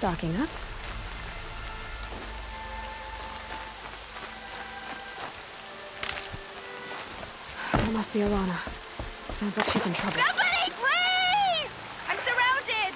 Stocking up. That must be Alana. Sounds like she's in trouble. Somebody, please! I'm surrounded!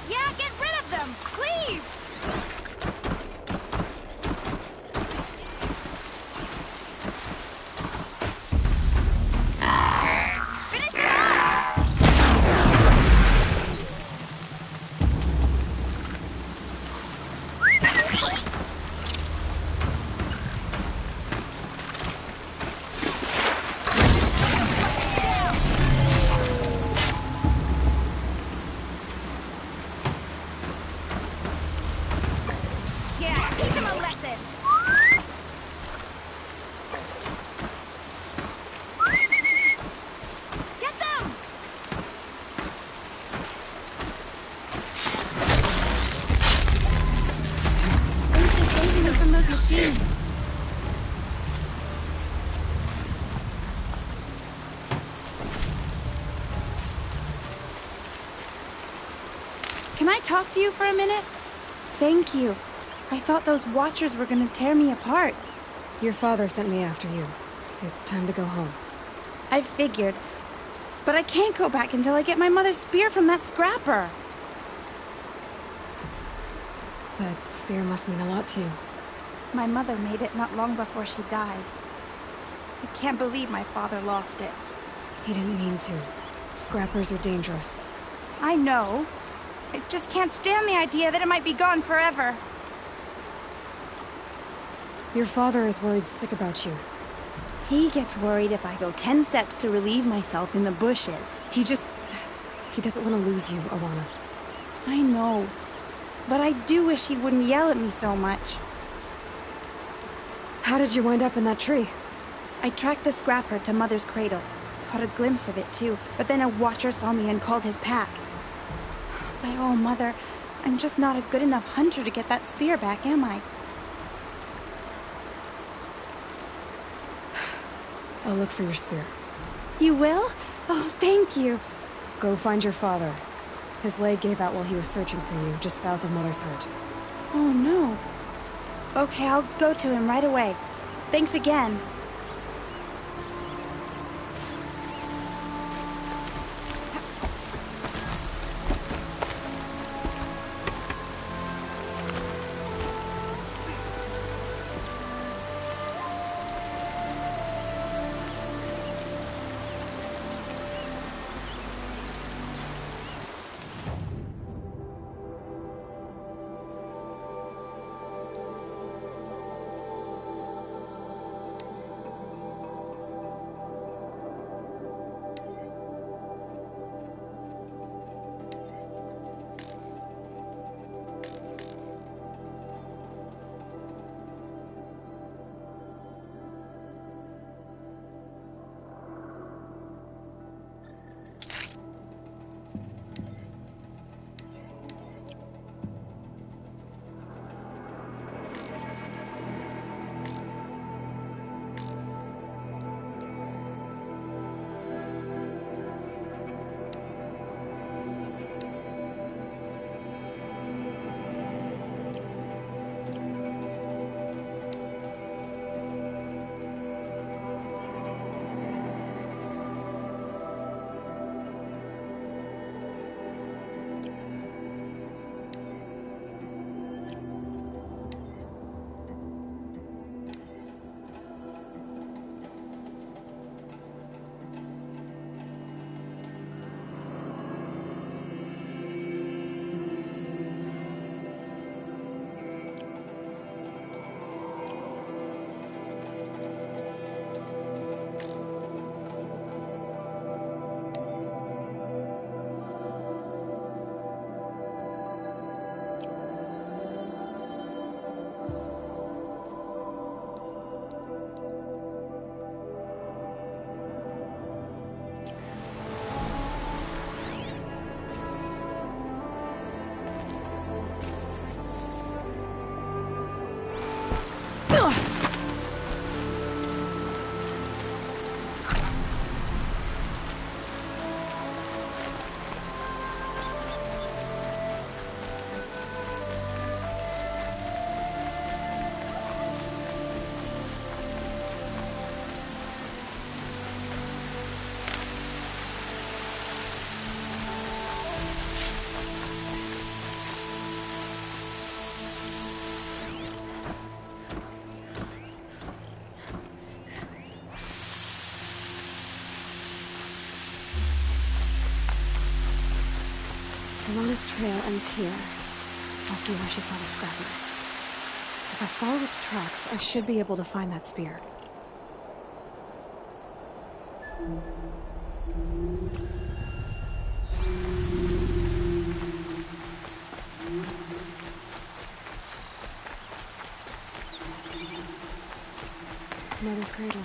Yeah, get rid of them, please! Finish it off! Yeah, teach him a lesson! Get them! They're saving them from those machines. Can I talk to you for a minute? Thank you. I thought those Watchers were gonna tear me apart. Your father sent me after you. It's time to go home. I figured. But I can't go back until I get my mother's spear from that scrapper. That spear must mean a lot to you. My mother made it not long before she died. I can't believe my father lost it. He didn't mean to. Scrappers are dangerous. I know. I just can't stand the idea that it might be gone forever. Your father is worried sick about you. He gets worried if I go 10 steps to relieve myself in the bushes. He doesn't want to lose you, Alana. I know. But I do wish he wouldn't yell at me so much. How did you wind up in that tree? I tracked the scrapper to Mother's cradle. Caught a glimpse of it too, but then a Watcher saw me and called his pack. By all, Mother, I'm just not a good enough hunter to get that spear back, am I? I'll look for your spear. You will? Oh, thank you. Go find your father. His leg gave out while he was searching for you, just south of Mother's Hurt. Oh, no. Okay, I'll go to him right away. Thanks again. Salona's trail ends here. Must be where she saw the scrapper. If I follow its tracks, I should be able to find that spear. Mother's cradle.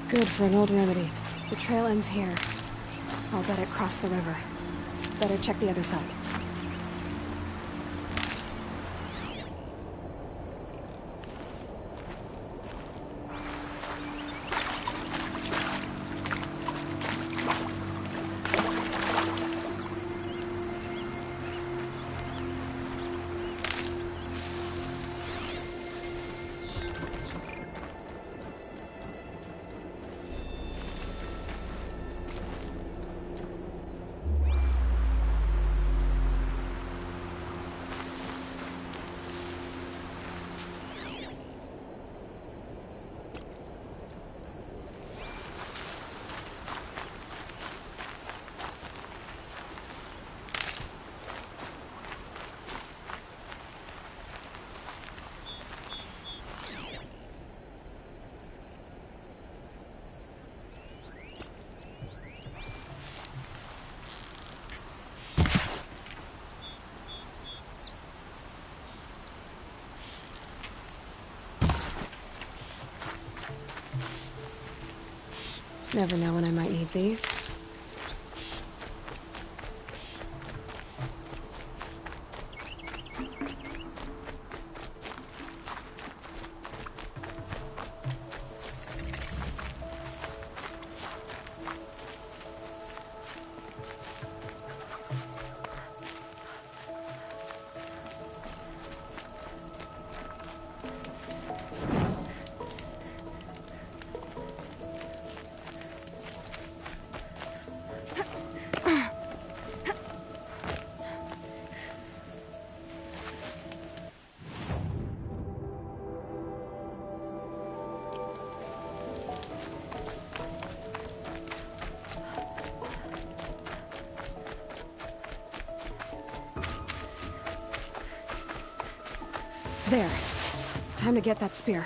Good for an old remedy. The trail ends here. I'll bet it crossed the river. Better check the other side. Never know when I might need these. There. Time to get that spear.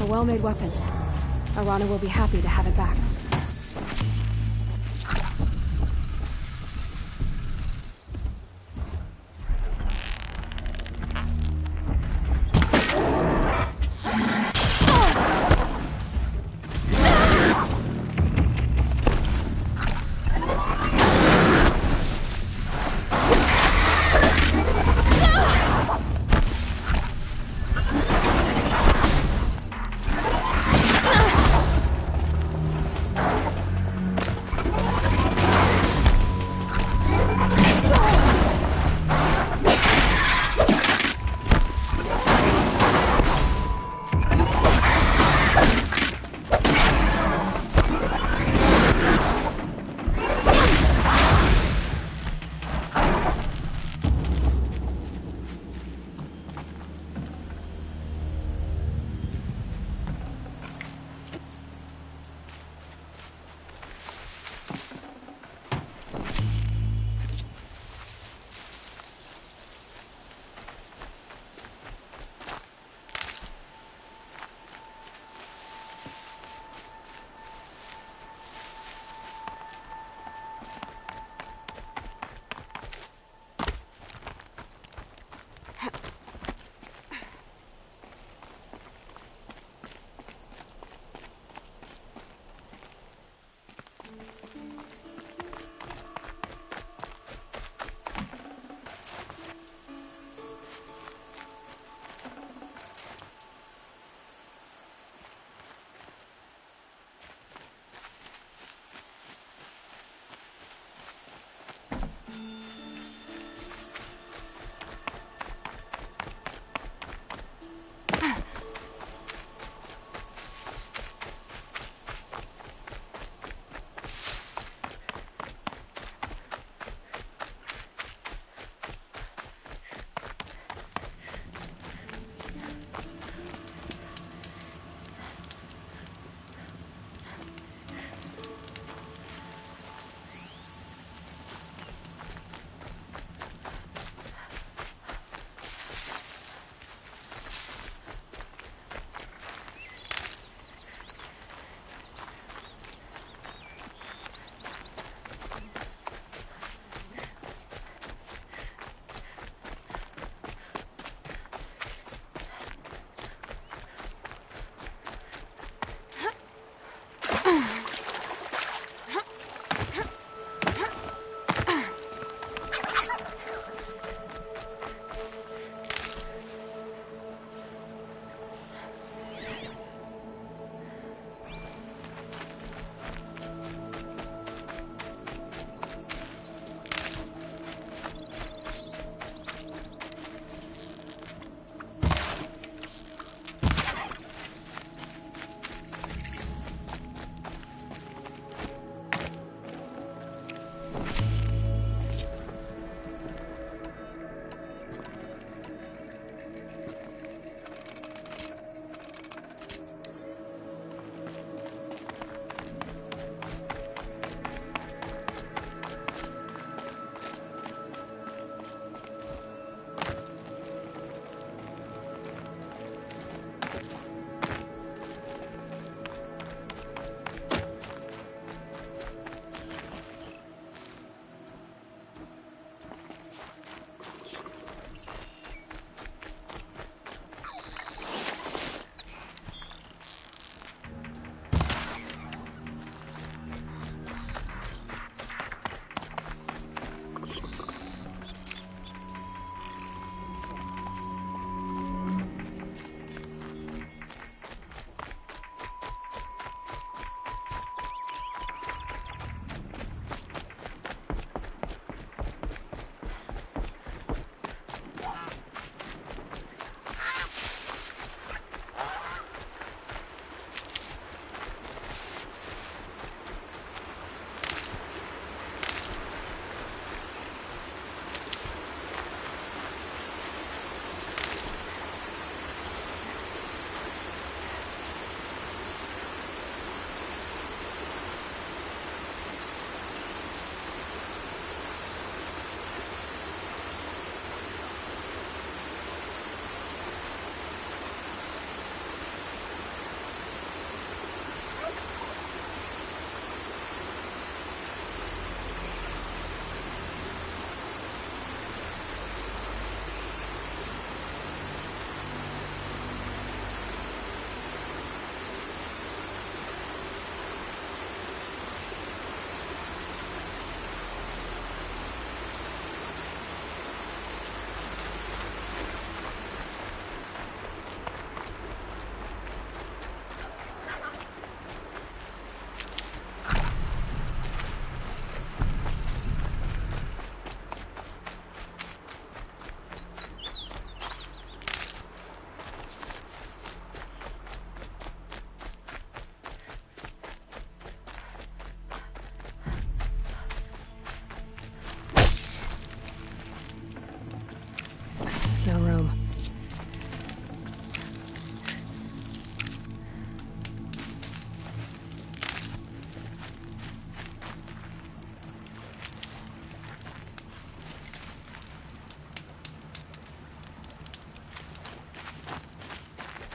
A well-made weapon. Arana will be happy to have it back.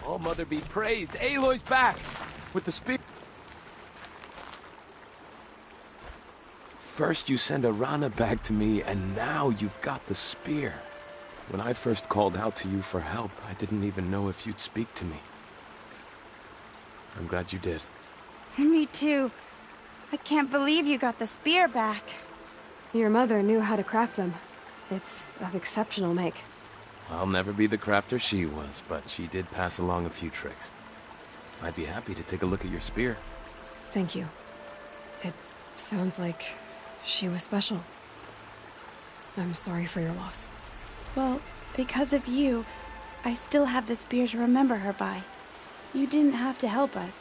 All Mother be praised. Aloy's back! With the spear. First you send Arana back to me, and now you've got the spear. When I first called out to you for help, I didn't even know if you'd speak to me. I'm glad you did. Me too. I can't believe you got the spear back. Your mother knew how to craft them. It's of exceptional make. I'll never be the crafter she was, but she did pass along a few tricks. I'd be happy to take a look at your spear. Thank you. It sounds like she was special. I'm sorry for your loss. Well, because of you, I still have the spear to remember her by. You didn't have to help us,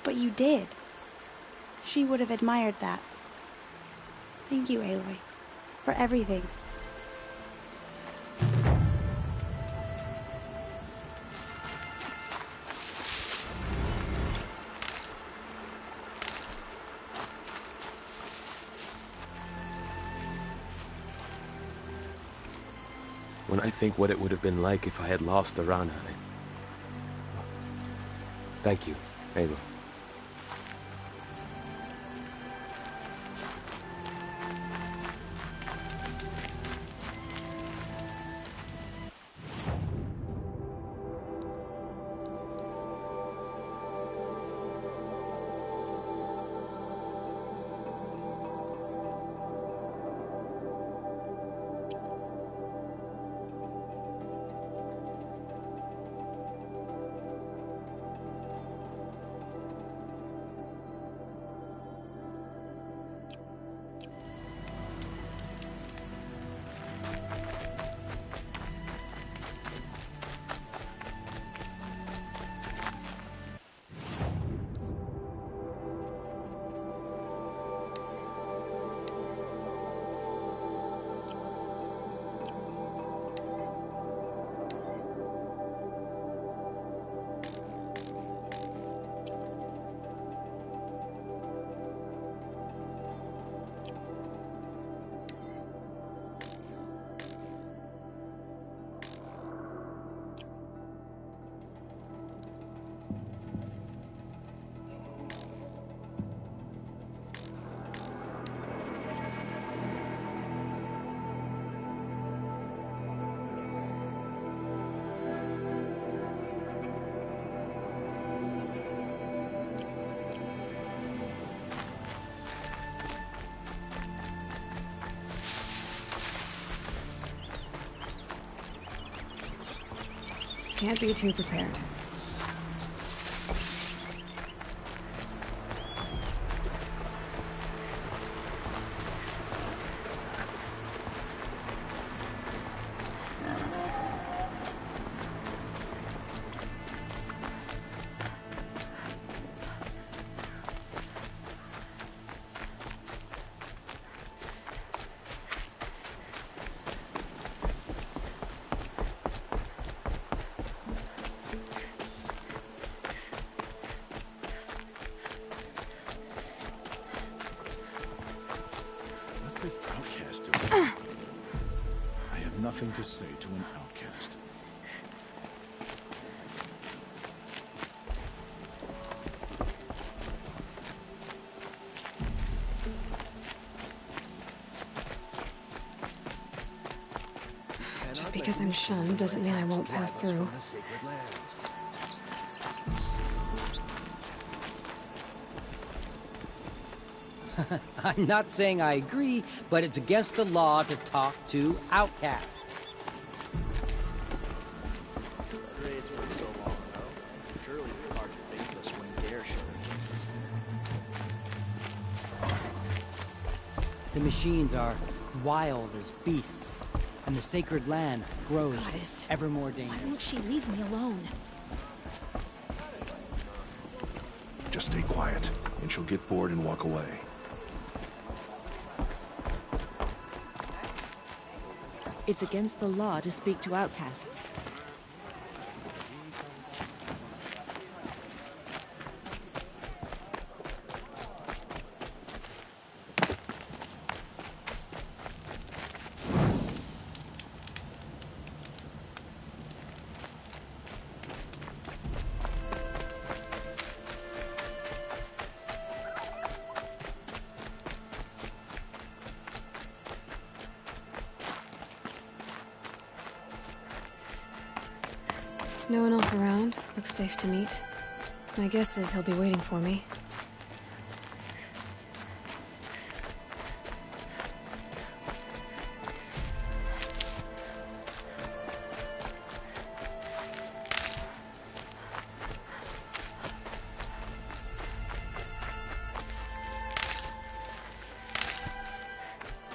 but you did. She would have admired that. Thank you, Aloy, for everything. When I think what it would have been like if I had lost Arana, Thank you, Aloy. Can't be too prepared. This outcast doing? I have nothing to say to an outcast. Just because I'm shunned doesn't mean I won't pass through. I'm not saying I agree, but it's against the law to talk to outcasts. The machines are wild as beasts, and the sacred land grows Goddess, ever more why dangerous. won't she leave me alone? Just stay quiet, and she'll get bored and walk away. It's against the law to speak to outcasts. No one else around. Looks safe to meet. My guess is he'll be waiting for me.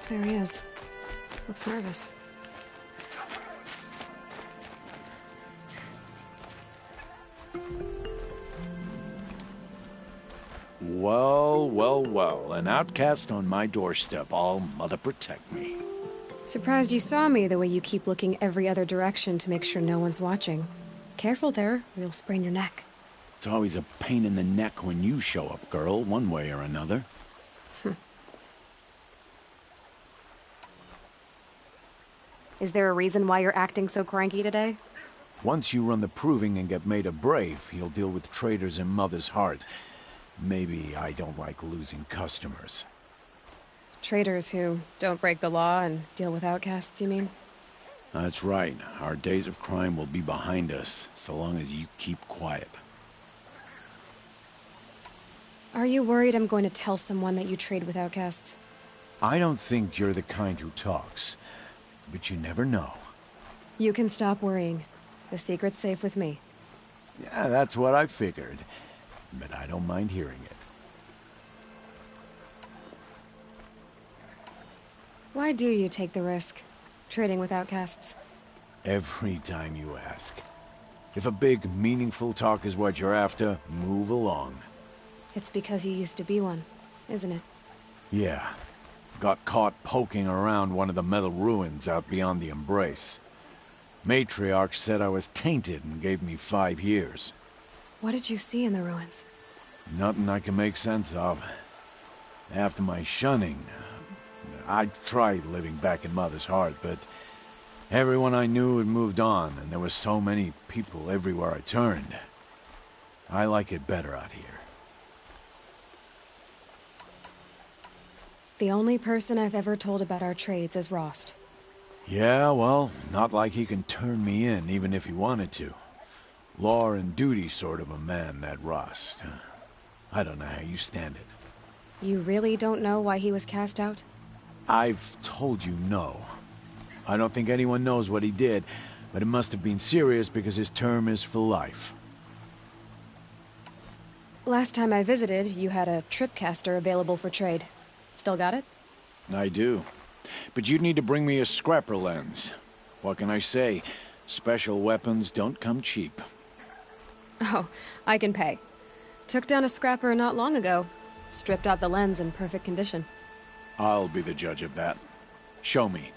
There he is. Looks nervous. Well, well, well. An outcast on my doorstep. All mother protect me. Surprised you saw me the way you keep looking every other direction to make sure no one's watching. Careful there, or you'll sprain your neck. It's always a pain in the neck when you show up, girl, one way or another. Is there a reason why you're acting so cranky today? Once you run the proving and get made a brave, you'll deal with traitors in Mother's heart. Maybe I don't like losing customers. Traitors who don't break the law and deal with outcasts, you mean? That's right. Our days of crime will be behind us, so long as you keep quiet. Are you worried I'm going to tell someone that you trade with outcasts? I don't think you're the kind who talks, but you never know. You can stop worrying. The secret's safe with me. Yeah, that's what I figured, but I don't mind hearing it. Why do you take the risk, trading with outcasts? Every time you ask. If a big, meaningful talk is what you're after, move along. It's because you used to be one, isn't it? Yeah. Got caught poking around one of the metal ruins out beyond the Embrace. Matriarch said I was tainted and gave me 5 years. What did you see in the ruins? Nothing I can make sense of. After my shunning, I tried living back in Mother's heart, but everyone I knew had moved on, and there were so many people everywhere I turned. I like it better out here. The only person I've ever told about our trades is Rost. Yeah, well, not like he can turn me in, even if he wanted to. Law and duty sort of a man, that Rost. I don't know how you stand it. You really don't know why he was cast out? I've told you no. I don't think anyone knows what he did, but it must have been serious because his term is for life. Last time I visited, you had a tripcaster available for trade. Still got it? I do. But you'd need to bring me a scrapper lens. What can I say? Special weapons don't come cheap. Oh, I can pay. Took down a scrapper not long ago. Stripped out the lens in perfect condition. I'll be the judge of that. Show me.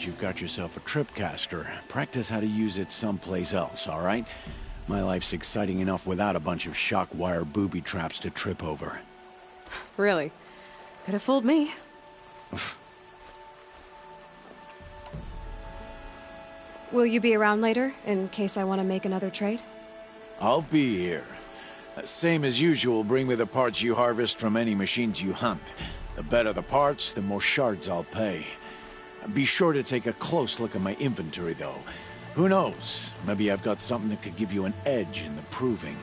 you've got yourself a tripcaster, practice how to use it someplace else, all right? My life's exciting enough without a bunch of shock wire booby traps to trip over. Really? Could have fooled me. Will you be around later, in case I want to make another trade? I'll be here. Same as usual, bring me the parts you harvest from any machines you hunt. The better the parts, the more shards I'll pay. Be sure to take a close look at my inventory, though. Who knows? Maybe I've got something that could give you an edge in the proving.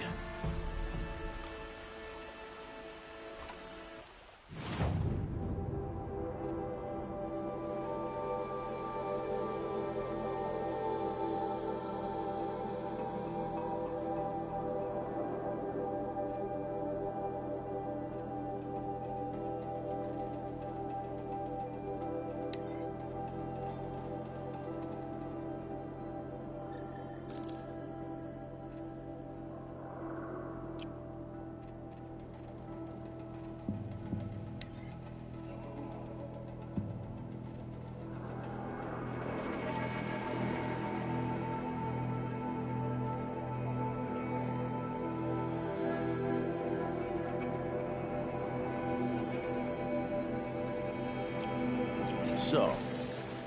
So,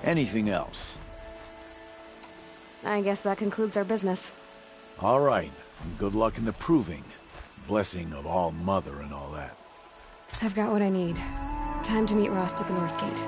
anything else? I guess that concludes our business. All right, and good luck in the proving. Blessing of All Mother and all that. I've got what I need. Time to meet Rost at the North Gate.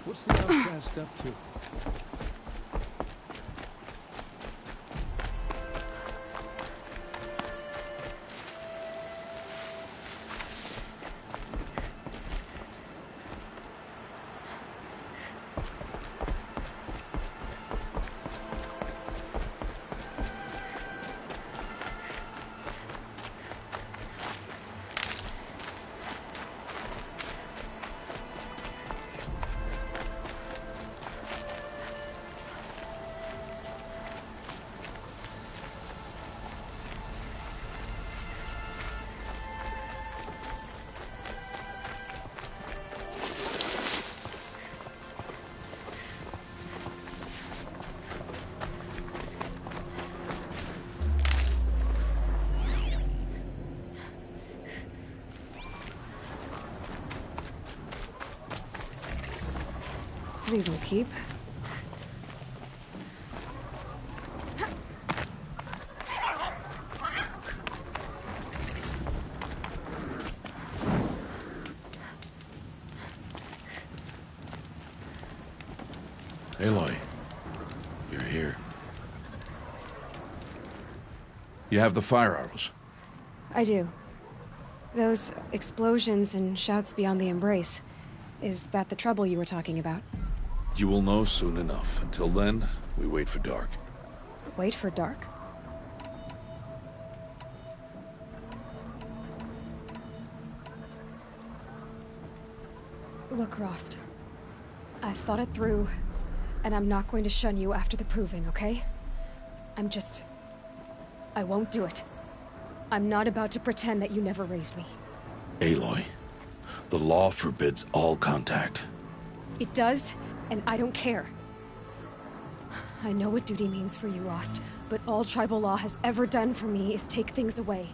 What's the outcast up to? These will keep. Aloy, you're here. You have the fire arrows. I do. Those explosions and shouts beyond the embrace. Is that the trouble you were talking about? You will know soon enough. Until then, we wait for dark. Wait for dark? Look, Rost. I've thought it through, and I'm not going to shun you after the proving, okay? I won't do it. I'm not about to pretend that you never raised me. Aloy, the law forbids all contact. It does, and I don't care. I know what duty means for you, Rost, but all tribal law has ever done for me is take things away.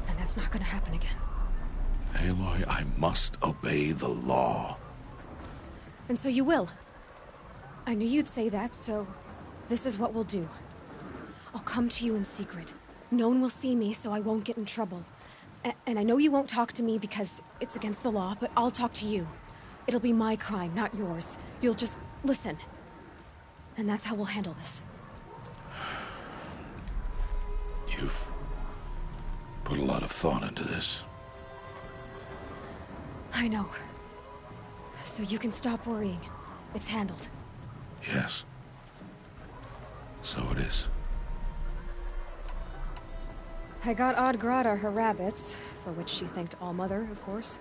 And that's not gonna happen again. Aloy, I must obey the law. And so you will. I knew you'd say that, so this is what we'll do. I'll come to you in secret. No one will see me, so I won't get in trouble. And I know you won't talk to me because it's against the law, but I'll talk to you. It'll be my crime, not yours. You'll just listen. And that's how we'll handle this. You've put a lot of thought into this. I know. So you can stop worrying. It's handled. Yes. So it is. I got Odd Grata her rabbits, for which she thanked All-Mother, of course.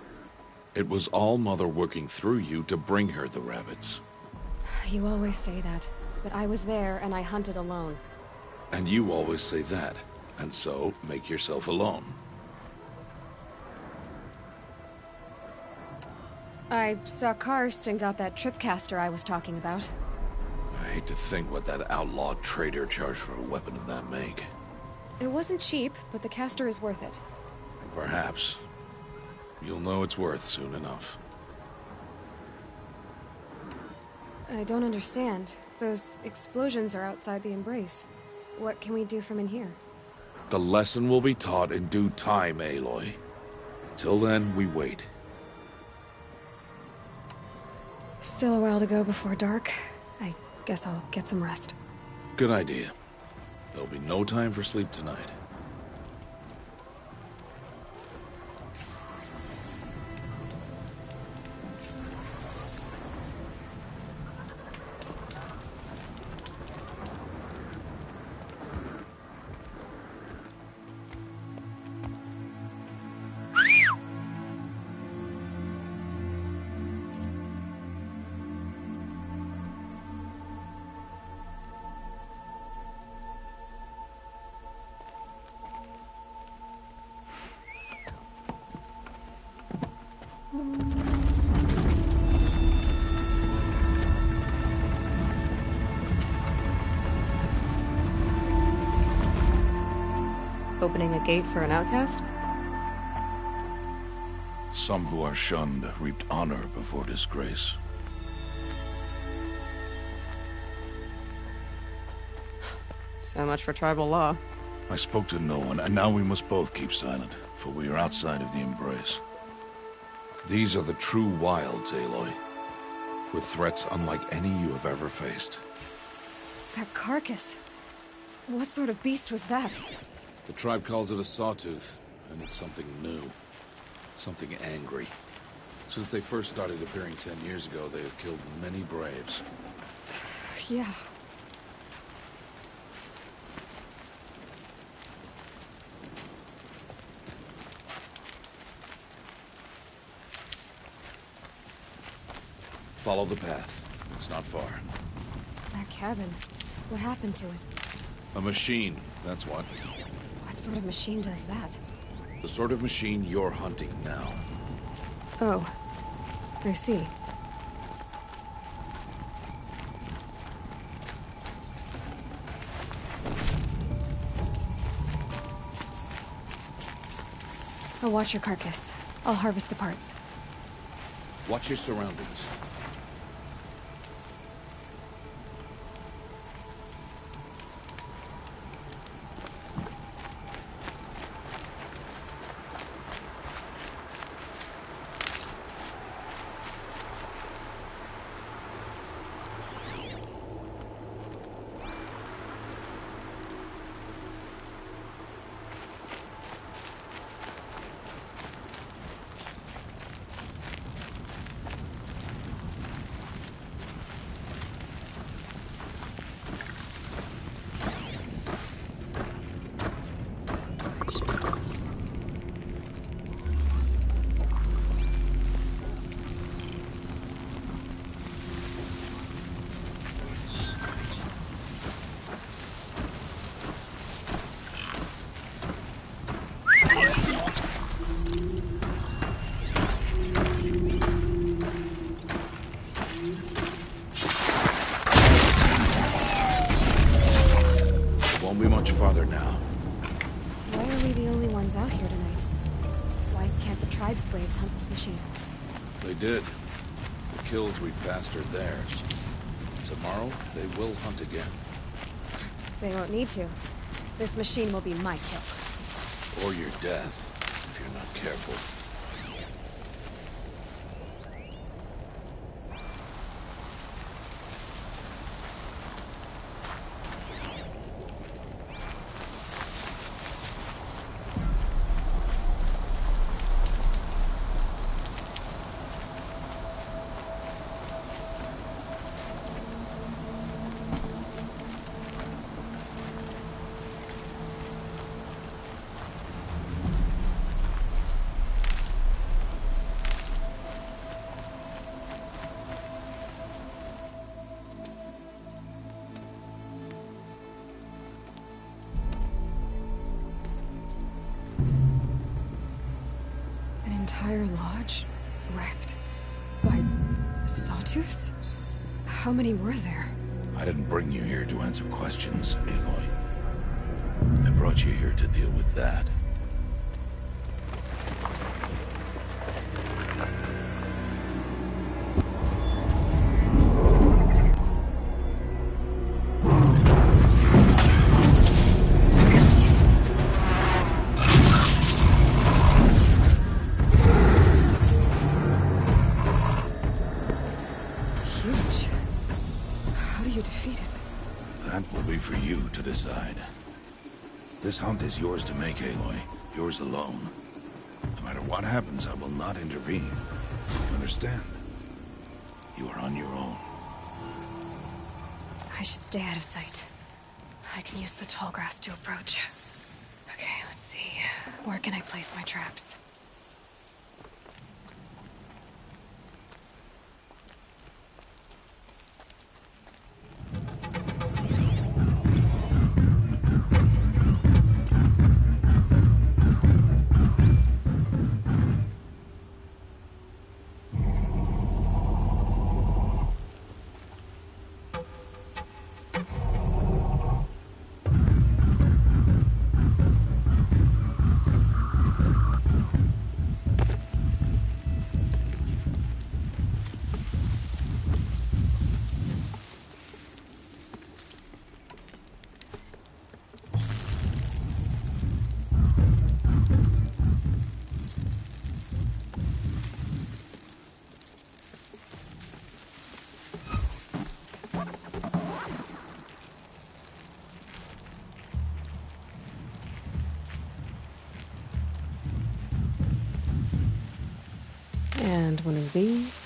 It was All-Mother working through you to bring her the rabbits. You always say that, but I was there and I hunted alone. And you always say that, and so make yourself alone. I saw Karst and got that tripcaster I was talking about. I hate to think what that outlawed trader charged for a weapon of that make. It wasn't cheap, but the caster is worth it. Perhaps. You'll know it's worth soon enough. I don't understand. Those explosions are outside the Embrace. What can we do from in here? The lesson will be taught in due time, Aloy. Till then, we wait. Still a while to go before dark. I guess I'll get some rest. Good idea. There'll be no time for sleep tonight. Opening a gate for an outcast? Some who are shunned reaped honor before disgrace. So much for tribal law. I spoke to no one, and now we must both keep silent, for we are outside of the Embrace. These are the true wilds, Aloy, with threats unlike any you have ever faced. That carcass. What sort of beast was that? The tribe calls it a sawtooth, and it's something new. Something angry. Since they first started appearing 10 years ago, they have killed many braves. Yeah. Follow the path. It's not far. That cabin. What happened to it? A machine, that's what. What sort of machine does that? The sort of machine you're hunting now. Oh. I see. I'll watch your carcass. I'll harvest the parts. Watch your surroundings. Won't be much farther now. Why are we the only ones out here tonight? Why can't the tribe's braves hunt this machine? They did. The kills we passed are theirs. Tomorrow, they will hunt again. They won't need to. This machine will be my kill. Or your death, if you're not careful. Entire lodge wrecked by sawtooths? How many were there? I didn't bring you here to answer questions, Aloy. I brought you here to deal with that. Huge. How do you defeat it? That will be for you to decide. This hunt is yours to make, Aloy. Yours alone. No matter what happens, I will not intervene. You understand? You are on your own. I should stay out of sight. I can use the tall grass to approach. Okay, let's see. Where can I place my traps? And one of these.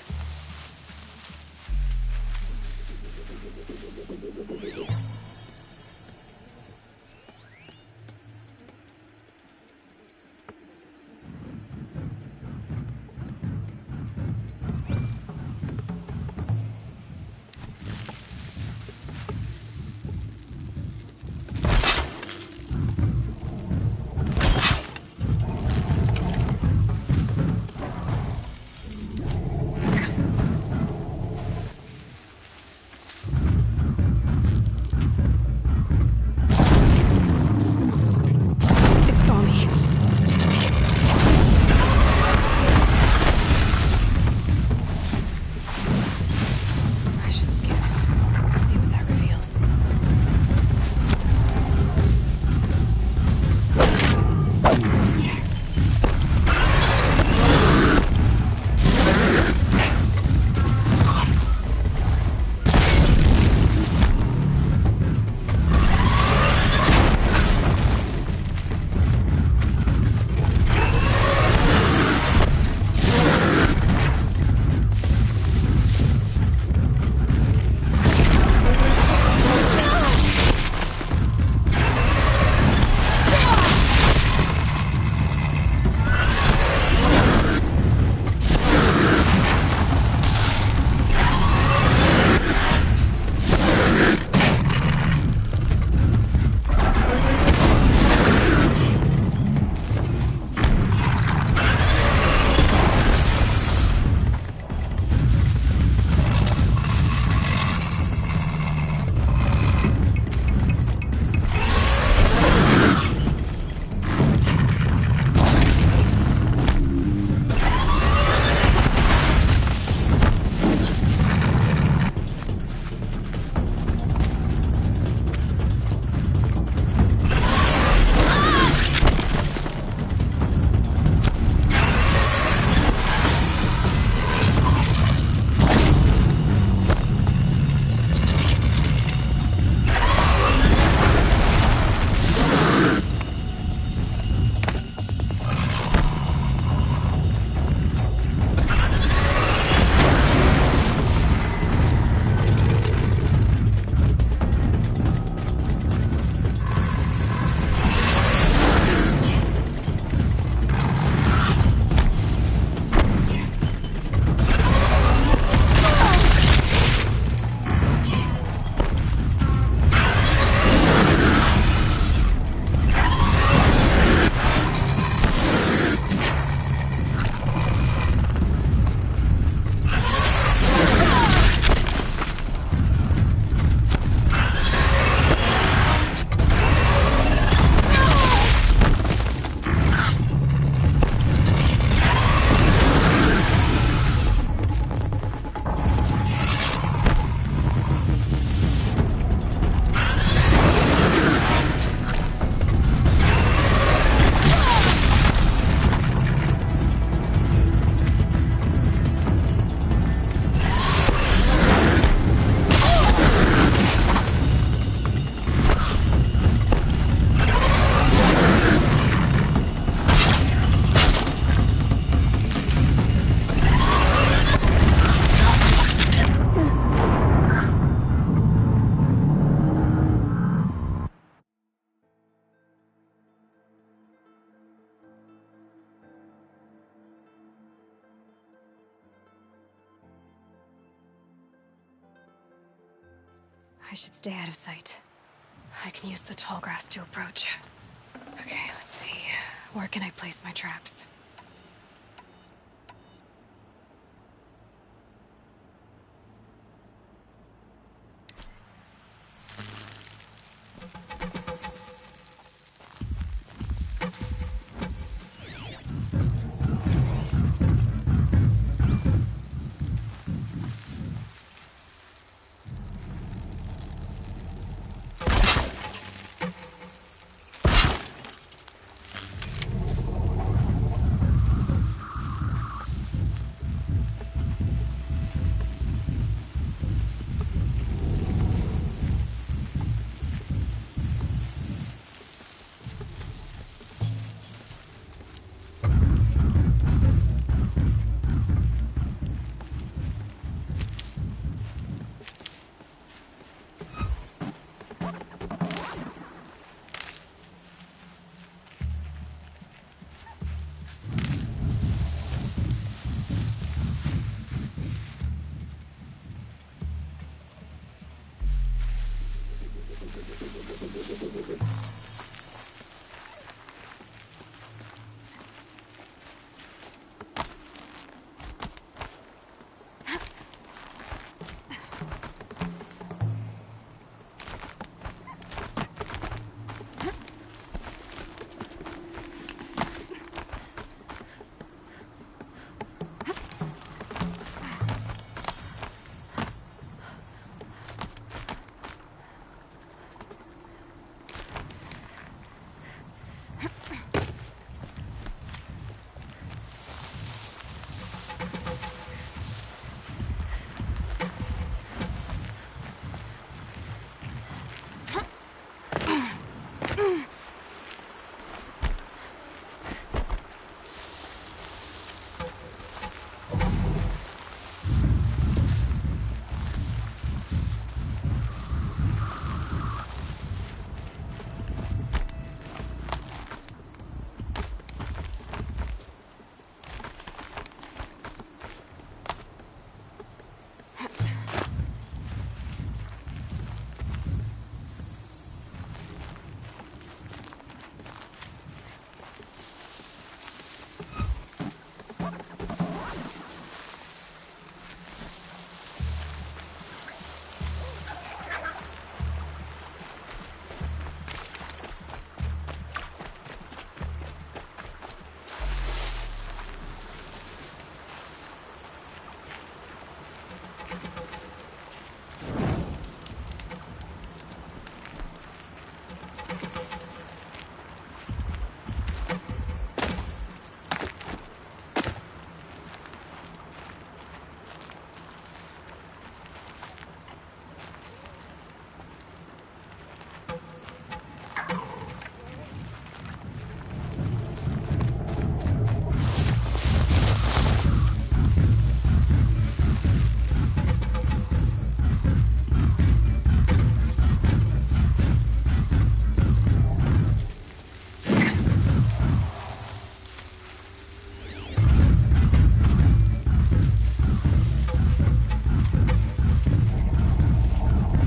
I should stay out of sight. I can use the tall grass to approach. Okay, let's see. Where can I place my traps?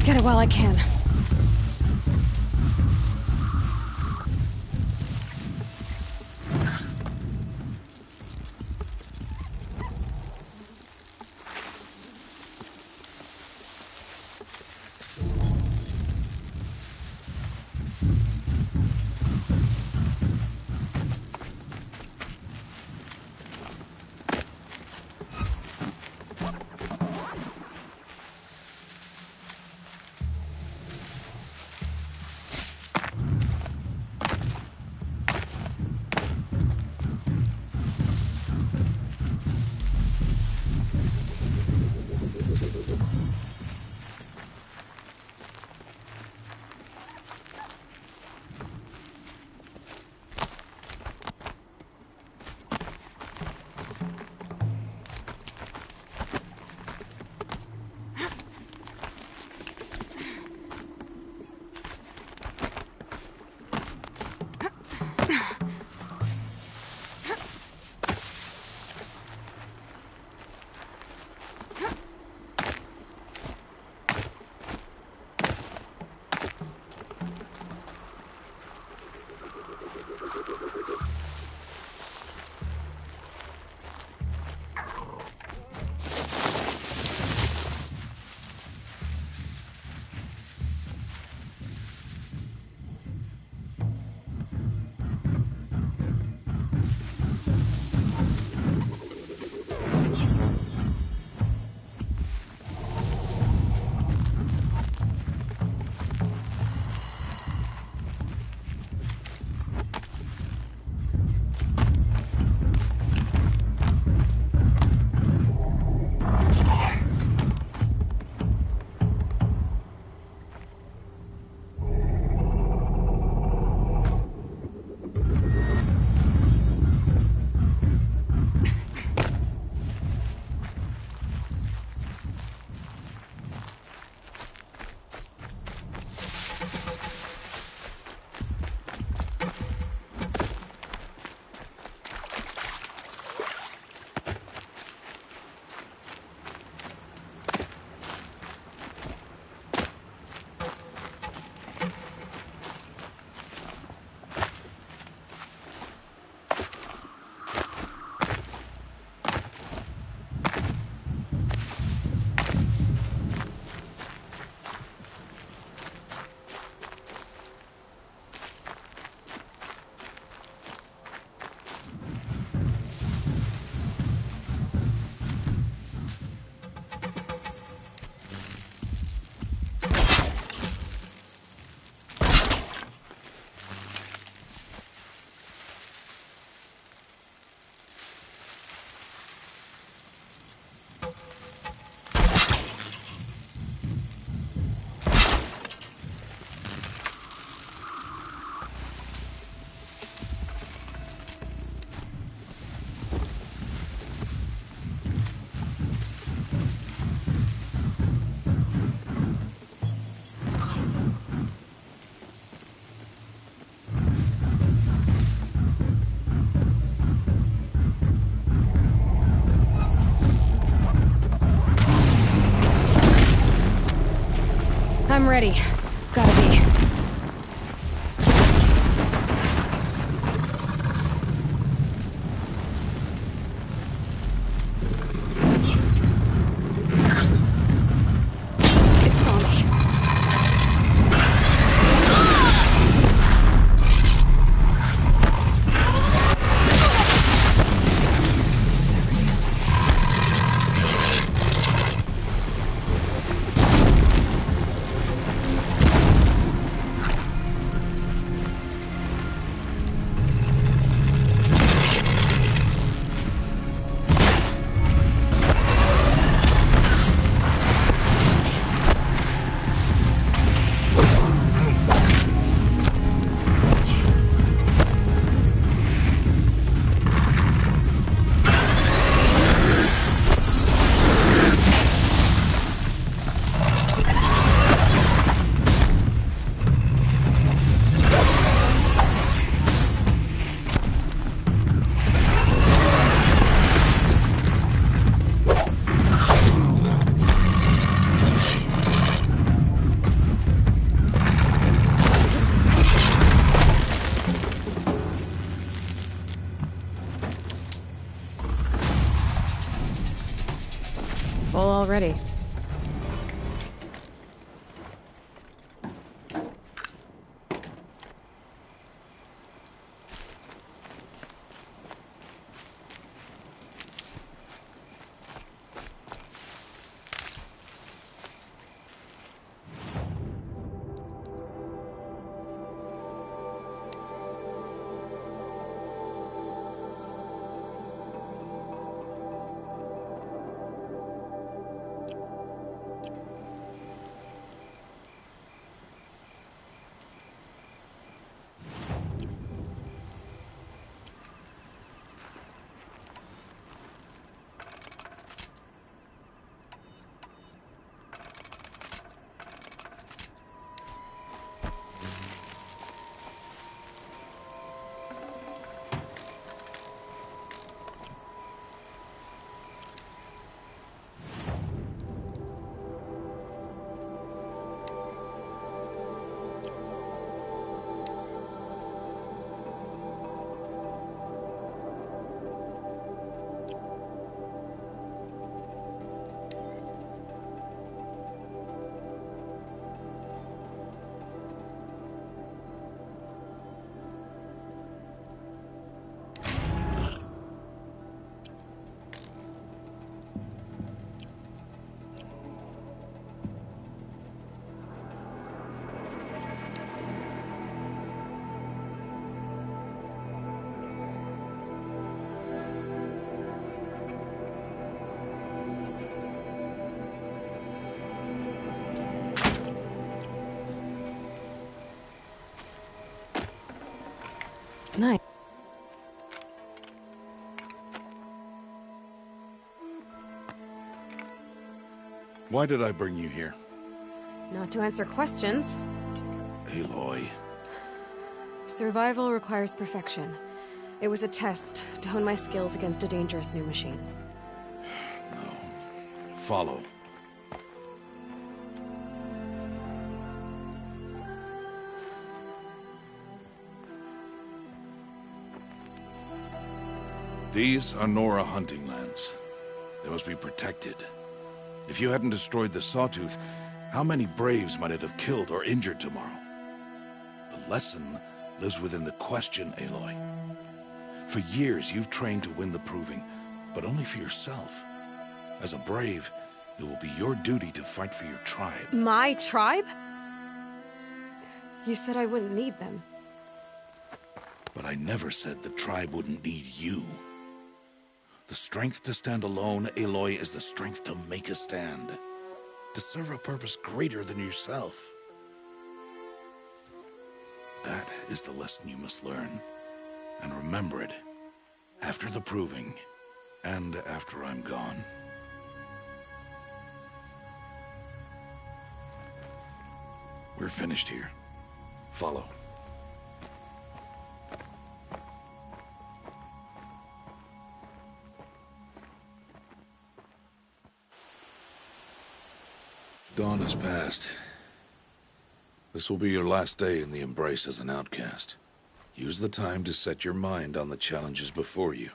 Get it while I can. I'm ready. Gotta be. It's on me. Full already. Nice. Why did I bring you here? Not to answer questions. Aloy. Survival requires perfection. It was a test to hone my skills against a dangerous new machine. No. Follow. These are Nora hunting lands. They must be protected. If you hadn't destroyed the Sawtooth, how many Braves might it have killed or injured tomorrow? The lesson lives within the question, Aloy. For years, you've trained to win the Proving, but only for yourself. As a Brave, it will be your duty to fight for your tribe. My tribe? You said I wouldn't need them. But I never said the tribe wouldn't need you. The strength to stand alone, Aloy, is the strength to make a stand. To serve a purpose greater than yourself. That is the lesson you must learn. And remember it. After the Proving. And after I'm gone. We're finished here. Follow. Dawn has passed. This will be your last day in the Embrace as an outcast. Use the time to set your mind on the challenges before you.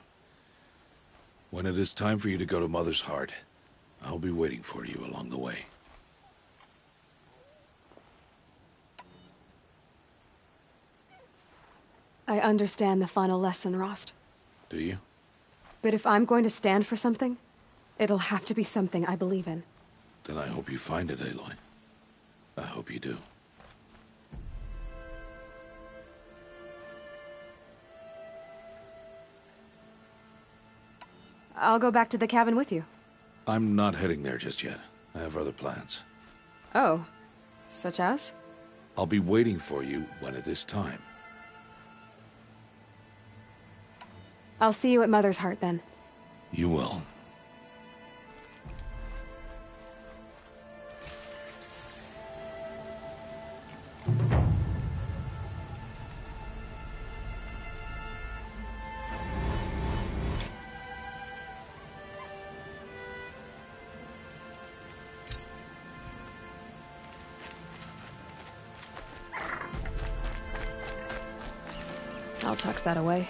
When it is time for you to go to Mother's Heart, I'll be waiting for you along the way. I understand the final lesson, Rost. Do you? But if I'm going to stand for something, it'll have to be something I believe in. Then I hope you find it, Aloy. I hope you do. I'll go back to the cabin with you. I'm not heading there just yet. I have other plans. Oh. Such as? I'll be waiting for you when it is time. I'll see you at Mother's Heart, then. You will. I'll tuck that away.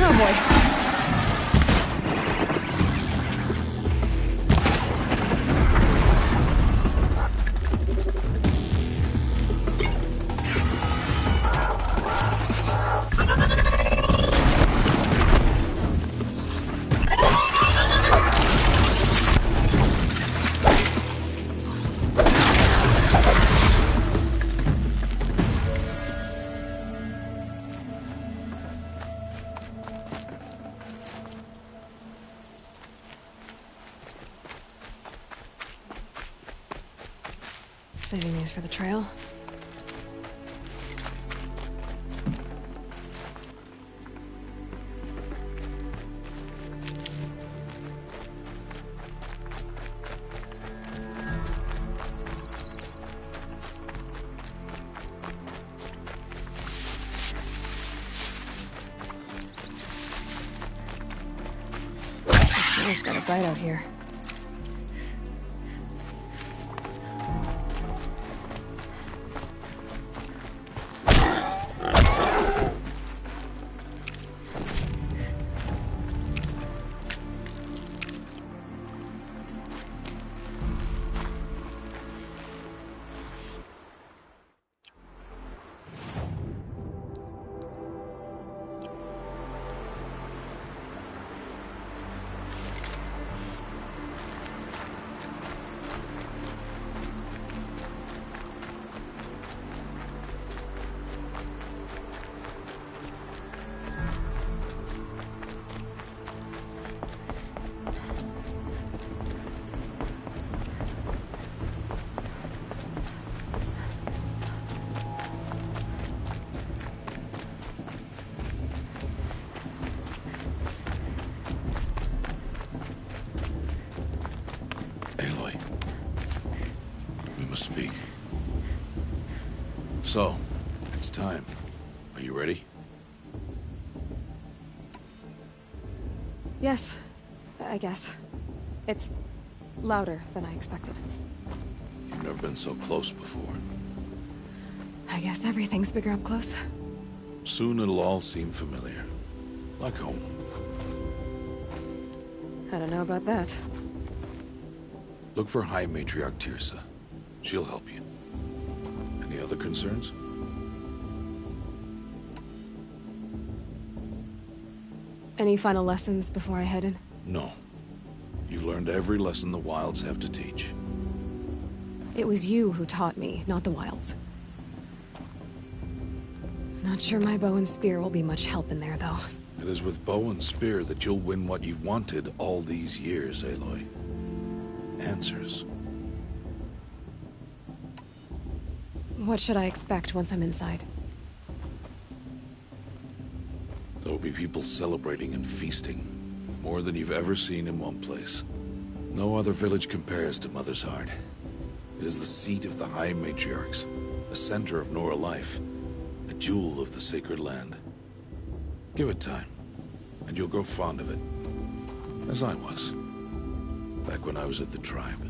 Oh boy. Saving these for the trail. He's got a bite out here. Aloy, we must speak. So, it's time. Are you ready? Yes, I guess. It's louder than I expected. You've never been so close before. I guess everything's bigger up close. Soon it'll all seem familiar. Like home. I don't know about that. Look for High Matriarch Tirsa. She'll help you. Any other concerns? Any final lessons before I head in? No. You've learned every lesson the Wilds have to teach. It was you who taught me, not the Wilds. Not sure my bow and spear will be much help in there, though. It is with bow and spear that you'll win what you've wanted all these years, Aloy. Answers. What should I expect once I'm inside? There will be people celebrating and feasting. More than you've ever seen in one place. No other village compares to Mother's Heart. It is the seat of the High Matriarchs, a center of Nora life, a jewel of the sacred land. Give it time, and you'll grow fond of it. As I was, back when I was at the tribe.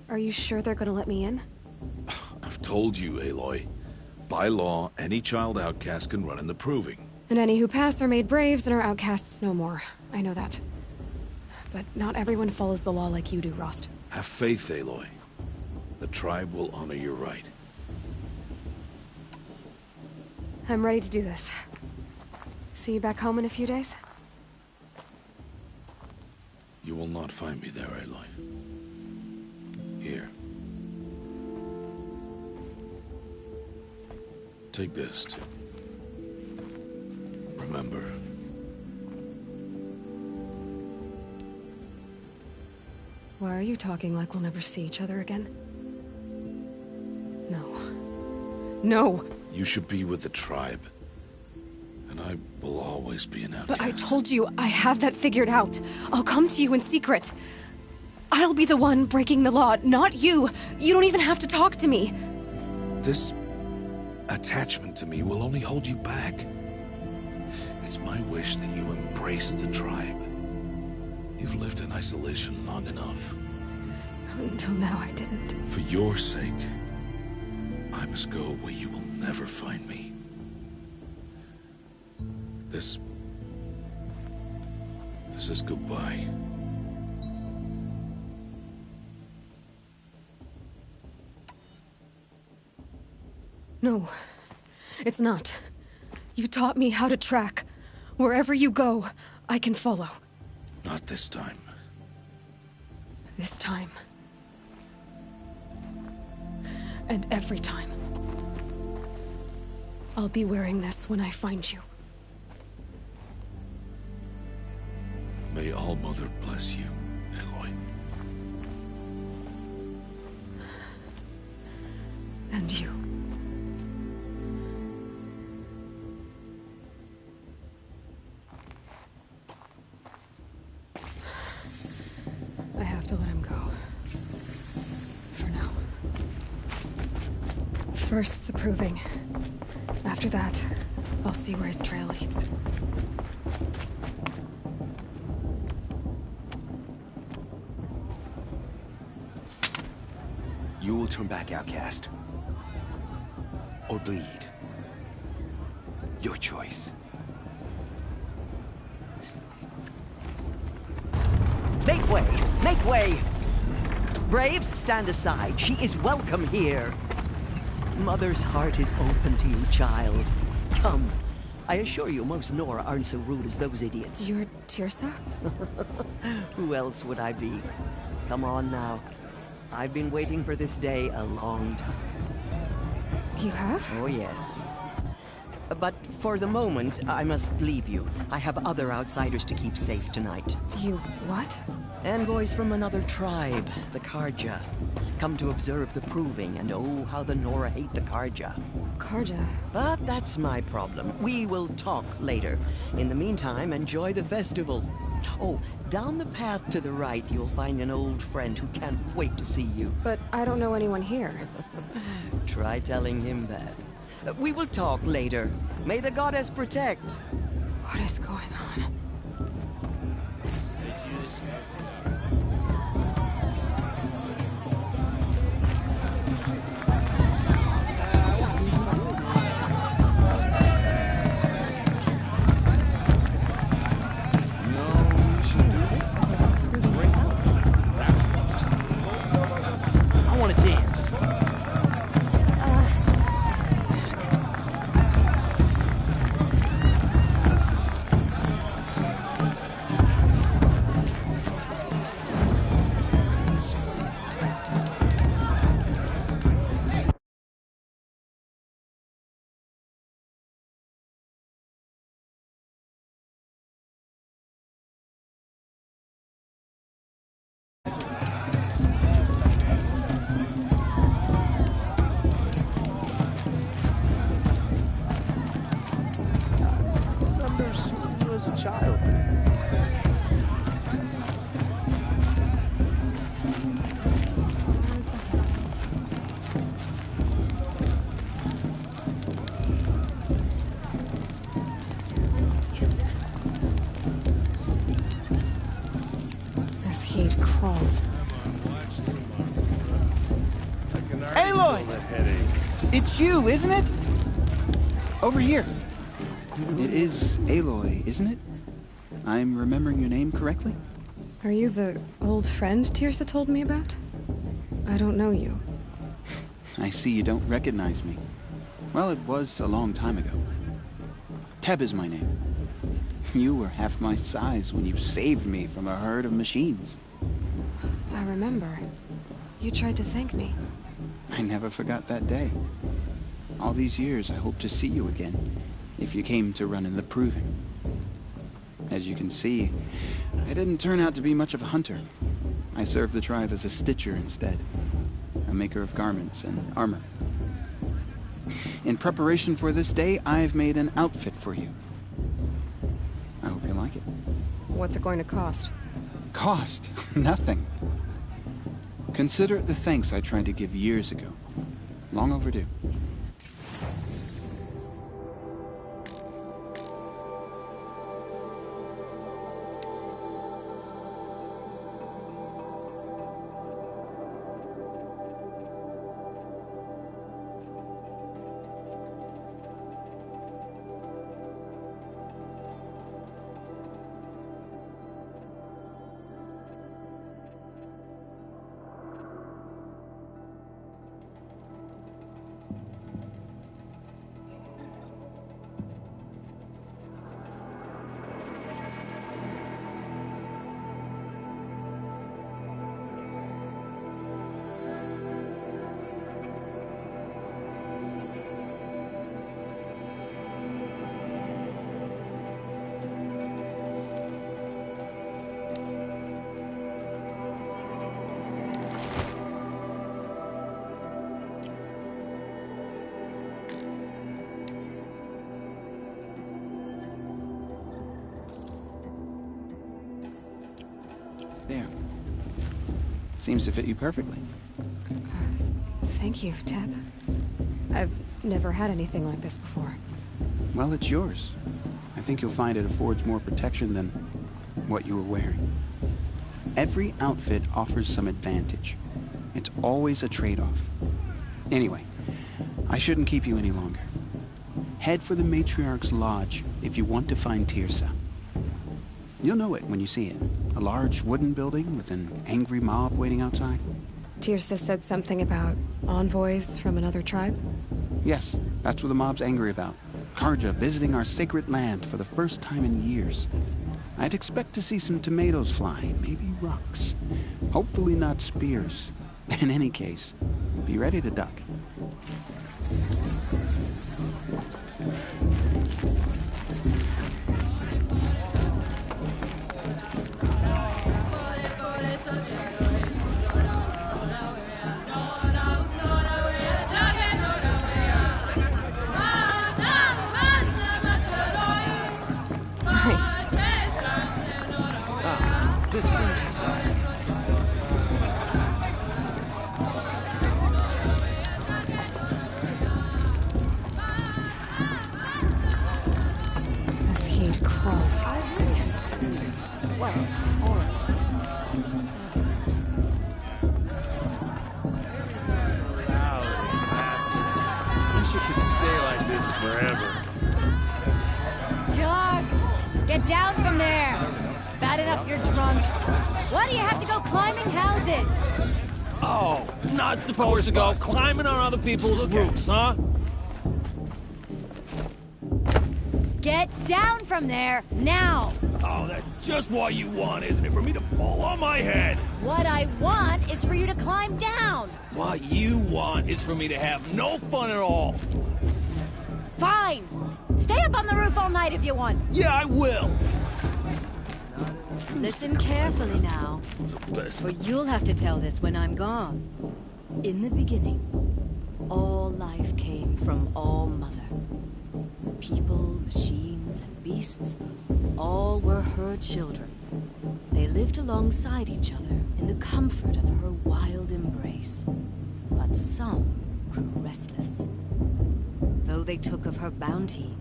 Are you sure they're gonna let me in? I've told you, Aloy. By law, any child outcast can run in the Proving. And any who pass are made braves and are outcasts no more. I know that. But not everyone follows the law like you do, Rost. Have faith, Aloy. The tribe will honor your right. I'm ready to do this. See you back home in a few days? You will not find me there, Aloy. Here. Take this, too. Remember. Why are you talking like we'll never see each other again? No. No! You should be with the tribe. And I will always be an outcast. But I told you, I have that figured out. I'll come to you in secret. I'll be the one breaking the law, not you. You don't even have to talk to me. This attachment to me will only hold you back. It's my wish that you embrace the tribe. You've lived in isolation long enough. Until now, I didn't. For your sake, I must go where you will never find me. This is goodbye. No, it's not. You taught me how to track. Wherever you go, I can follow. Not this time. This time. And every time. I'll be wearing this when I find you. All-Mother bless you, Aloy. And you. I have to let him go. For now. First, the proving. After that, I'll see where his trail leads. You will turn back, outcast. Or bleed. Your choice. Make way! Make way! Braves, stand aside. She is welcome here. Mother's heart is open to you, child. Come. I assure you, most Nora aren't so rude as those idiots. You're Tirsa? Who else would I be? Come on now. I've been waiting for this day a long time. You have? Oh, yes. But for the moment, I must leave you. I have other outsiders to keep safe tonight. You what? Envoys from another tribe, the Karja. Come to observe the proving, and oh, how the Nora hate the Karja. Karja? But that's my problem. We will talk later. In the meantime, enjoy the festival. Oh, down the path to the right, you'll find an old friend who can't wait to see you. But I don't know anyone here. Try telling him that. We will talk later. May the goddess protect. What is going on? I want to dance. Remember seeing you as a child. This heat crawls. Aloy! It's you, isn't it? Over here. It is Aloy, isn't it? I'm remembering your name correctly? Are you the old friend Tirsa told me about? I don't know you. I see you don't recognize me. Well, it was a long time ago. Teb is my name. You were half my size when you saved me from a herd of machines. I remember. You tried to thank me. I never forgot that day. All these years, I hope to see you again, if you came to run in the proving. As you can see, I didn't turn out to be much of a hunter. I served the tribe as a stitcher instead, a maker of garments and armor. In preparation for this day, I've made an outfit for you. I hope you like it. What's it going to cost? Cost? Nothing. Consider it the thanks I tried to give years ago. Long overdue. Seems to fit you perfectly. Thank you, Teb. I've never had anything like this before. Well, it's yours. I think you'll find it affords more protection than what you were wearing. Every outfit offers some advantage. It's always a trade-off. Anyway, I shouldn't keep you any longer. Head for the Matriarch's Lodge if you want to find Tirsa. You'll know it when you see it. A large wooden building with an angry mob waiting outside. Tirsa said something about envoys from another tribe? Yes, that's what the mob's angry about. Karja visiting our sacred land for the first time in years. I'd expect to see some tomatoes fly, maybe rocks. Hopefully not spears. In any case, be ready to duck. Supposed to go climbing on other people's roofs, huh? Get down from there, now! Oh, that's just what you want, isn't it? For me to fall on my head! What I want is for you to climb down! What you want is for me to have no fun at all! Fine! Stay up on the roof all night if you want! Yeah, I will! Listen carefully now, for you'll have to tell this when I'm gone. In the beginning, all life came from All Mother. People, machines, and beasts, all were her children. They lived alongside each other in the comfort of her wild embrace. But some grew restless. Though they took of her bounty,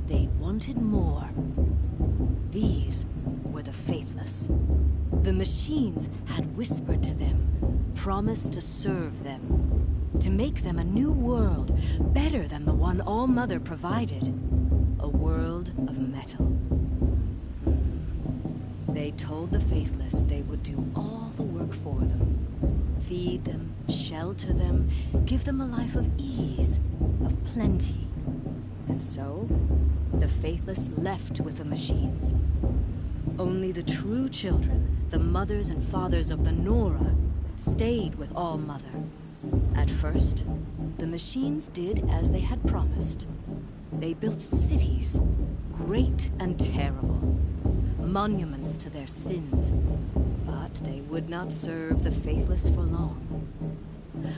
they wanted more. These were the faithless. The machines had whispered to them, promised to serve them, to make them a new world, better than the one All Mother provided. A world of metal. They told the faithless they would do all the work for them. Feed them, shelter them, give them a life of ease, of plenty. And so, the faithless left with the machines. Only the true children, the mothers and fathers of the Nora, stayed with All Mother. At first, the machines did as they had promised. They built cities, great and terrible, monuments to their sins, but they would not serve the faithless for long.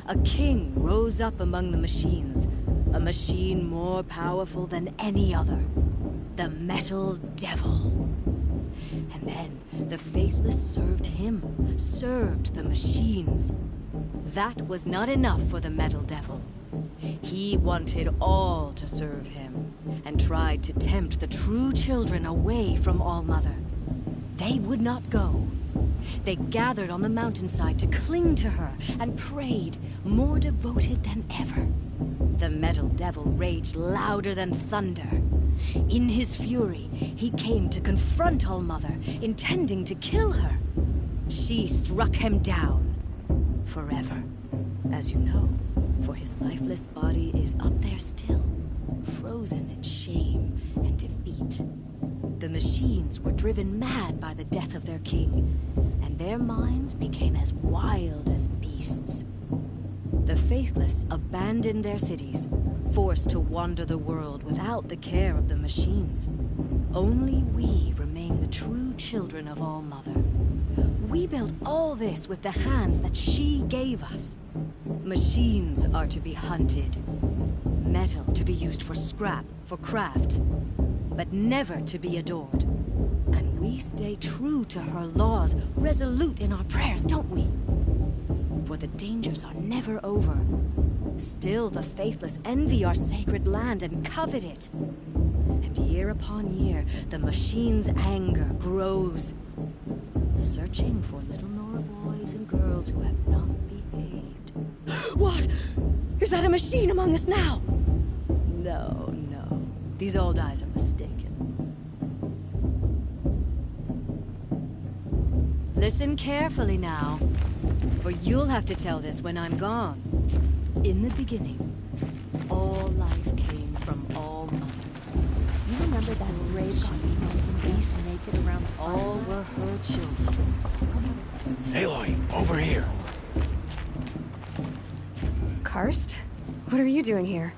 A king rose up among the machines, a machine more powerful than any other, the Metal Devil. And then the faithless served him, served the machines. That was not enough for the Metal Devil. He wanted all to serve him, and tried to tempt the true children away from All Mother. They would not go. They gathered on the mountainside to cling to her and prayed, more devoted than ever. The Metal Devil raged louder than thunder. In his fury, he came to confront All Mother, intending to kill her. She struck him down. Forever, as you know, for his lifeless body is up there still, frozen in shame and defeat. The machines were driven mad by the death of their king, and their minds became as wild as beasts. The faithless abandoned their cities, forced to wander the world without the care of the machines. Only we remain the true children of All Mother. We built all this with the hands that she gave us. Machines are to be hunted. Metal to be used for scrap, for craft. but never to be adored. And we stay true to her laws, resolute in our prayers, don't we? For the dangers are never over. Still the faithless envy our sacred land and covet it. And year upon year, the machine's anger grows, searching for little Nora boys and girls who have not behaved. What? Is that a machine among us now? No, no. These old eyes are mistaken. Listen carefully now, for you'll have to tell this when I'm gone. In the beginning, all life came from all mother. You remember that brave got beasts naked around the fire? All were her children. Aloy, over here. Karst? What are you doing here?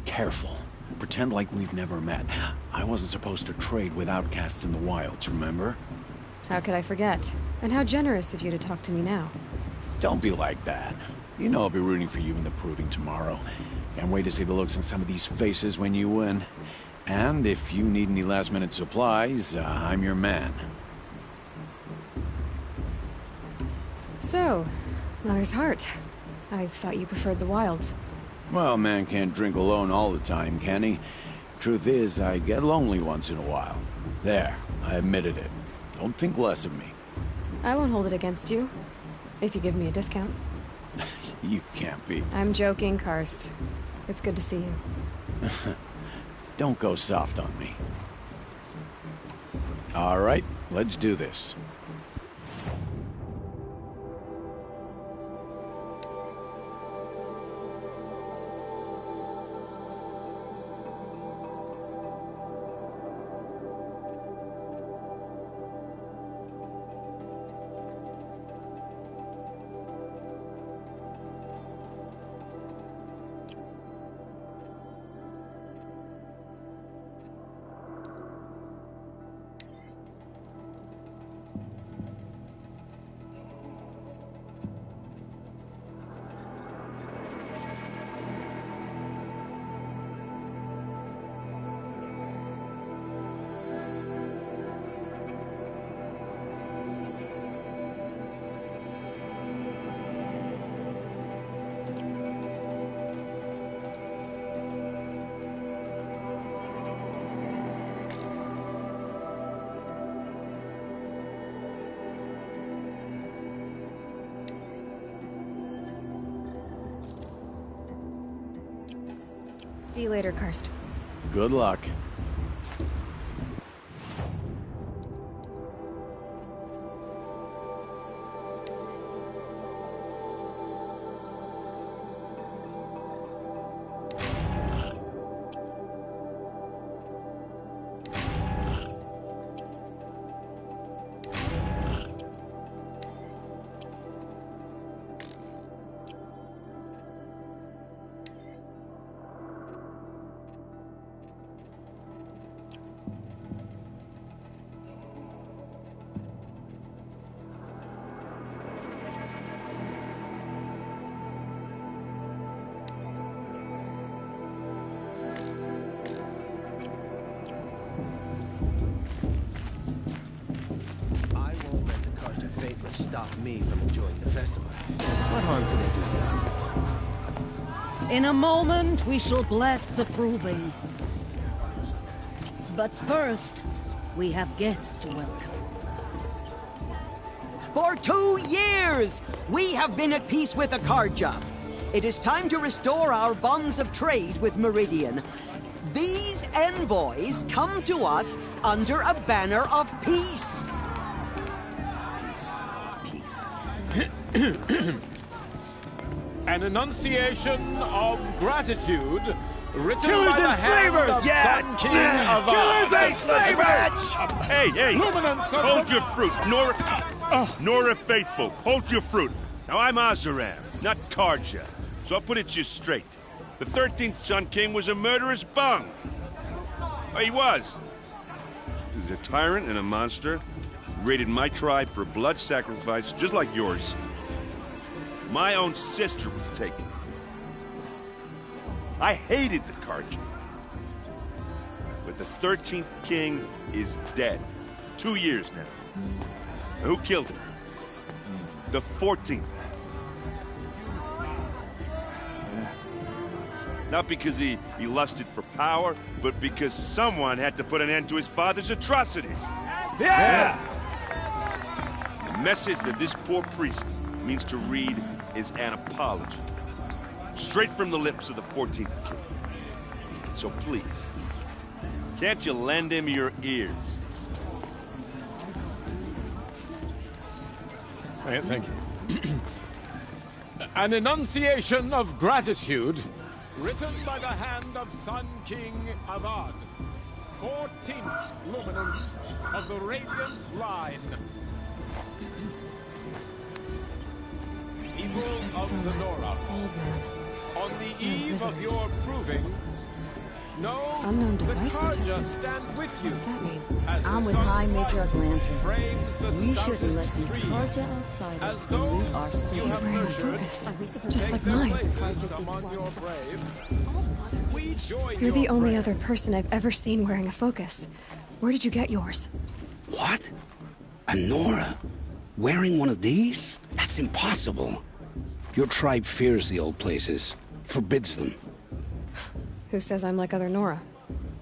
Careful. Pretend like we've never met. I wasn't supposed to trade with outcasts in the wilds, remember? How could I forget? And how generous of you to talk to me now. Don't be like that. You know I'll be rooting for you in the proving tomorrow. Can't wait to see the looks on some of these faces when you win. And if you need any last-minute supplies, I'm your man. So, Mother's Heart. I thought you preferred the wilds. Well, man can't drink alone all the time, can he? Truth is, I get lonely once in a while. There, I admitted it. Don't think less of me. I won't hold it against you, if you give me a discount. You can't be. I'm joking, Karst. It's good to see you. Don't go soft on me. All right, let's do this. See you later, Karst. Good luck. Stop me from enjoying the festival. What harm can they do? In a moment, we shall bless the proving. But first, we have guests to welcome. For 2 years, we have been at peace with Akarja. It is time to restore our bonds of trade with Meridian. These envoys come to us under a banner of peace. An enunciation of gratitude written Killers by the and hand slavers! of Yeah! Sun King of Killers and slavers! Hey, hey! Luminance of Hold the- your fruit, Nora Faithful. Hold your fruit. Now, I'm Azaram, not Karja, so I'll put it to you straight. The 13th Sun King was a murderous bung. Oh, he was. He was a tyrant and a monster. He raided my tribe for blood sacrifice, just like yours. My own sister was taken. I hated the Karja. But The 13th king is dead. 2 years now. Who killed him? The 14th. Not because he lusted for power, but because someone had to put an end to his father's atrocities. Yeah! The message that this poor priest means to read is an apology. Straight from the lips of the 14th king. So please, can't you lend him your ears? Thank you. An enunciation of gratitude written by the hand of Sun King Avad, 14th luminance of the Radiant Line. People of the Nora, on the eve of your proving, know Unknown the device Karja detected. stand with you. What's that mean? As I'm the with sun's High light Matriarch Lantern. frames the We shouldn't stoutest let these trees. Karja As outsiders though pollute our you safe. He's have wearing a nurtured, focus, just take like their mine. places among your braves. We join You're the your only brave. other person I've ever seen wearing a focus. Where did you get yours? What? A Nora? Wearing one of these? That's impossible. Your tribe fears the old places, forbids them. Who says I'm like other Nora?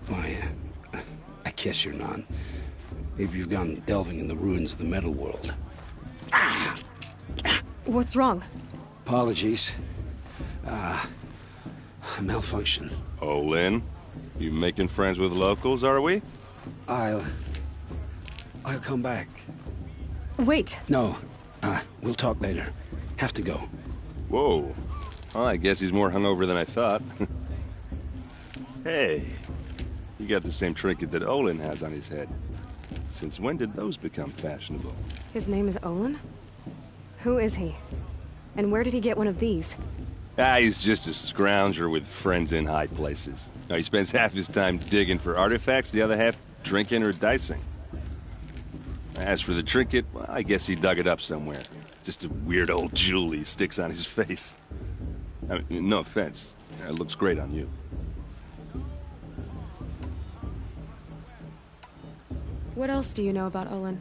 Why, I guess you're not. If you've gone delving in the ruins of the metal world. What's wrong? Apologies. Malfunction. Oh, Lynn, you making friends with locals, are we? I'll come back. Wait. No, we'll talk later. Have to go. Whoa. Well, I guess he's more hungover than I thought. Hey, you got the same trinket that Olin has on his head. Since when did those become fashionable? His name is Olin? Who is he? And where did he get one of these? He's just a scrounger with friends in high places. Now, he spends half his time digging for artifacts, the other half drinking or dicing. As for the trinket, well, I guess he dug it up somewhere. Just a weird old jewel he sticks on his face. I mean, no offense. It looks great on you. What else do you know about Olin?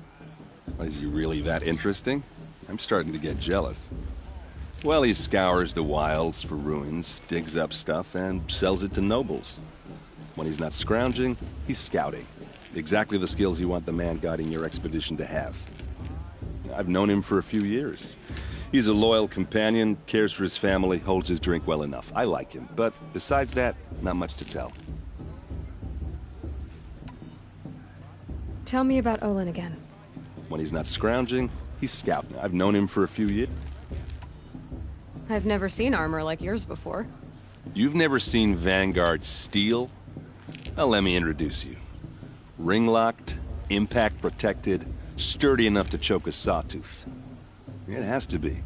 Is he really that interesting? I'm starting to get jealous. Well, he scours the wilds for ruins, digs up stuff, and sells it to nobles. When he's not scrounging, he's scouting. Exactly the skills you want the man guiding your expedition to have. I've known him for a few years. He's a loyal companion, cares for his family, holds his drink well enough. I like him, but besides that, not much to tell. Tell me about Olin again. When he's not scrounging, he's scouting. I've known him for a few years. I've never seen armor like yours before. You've never seen Vanguard steel? Well, let me introduce you. Ring-locked, impact-protected, sturdy enough to choke a sawtooth. It has to be.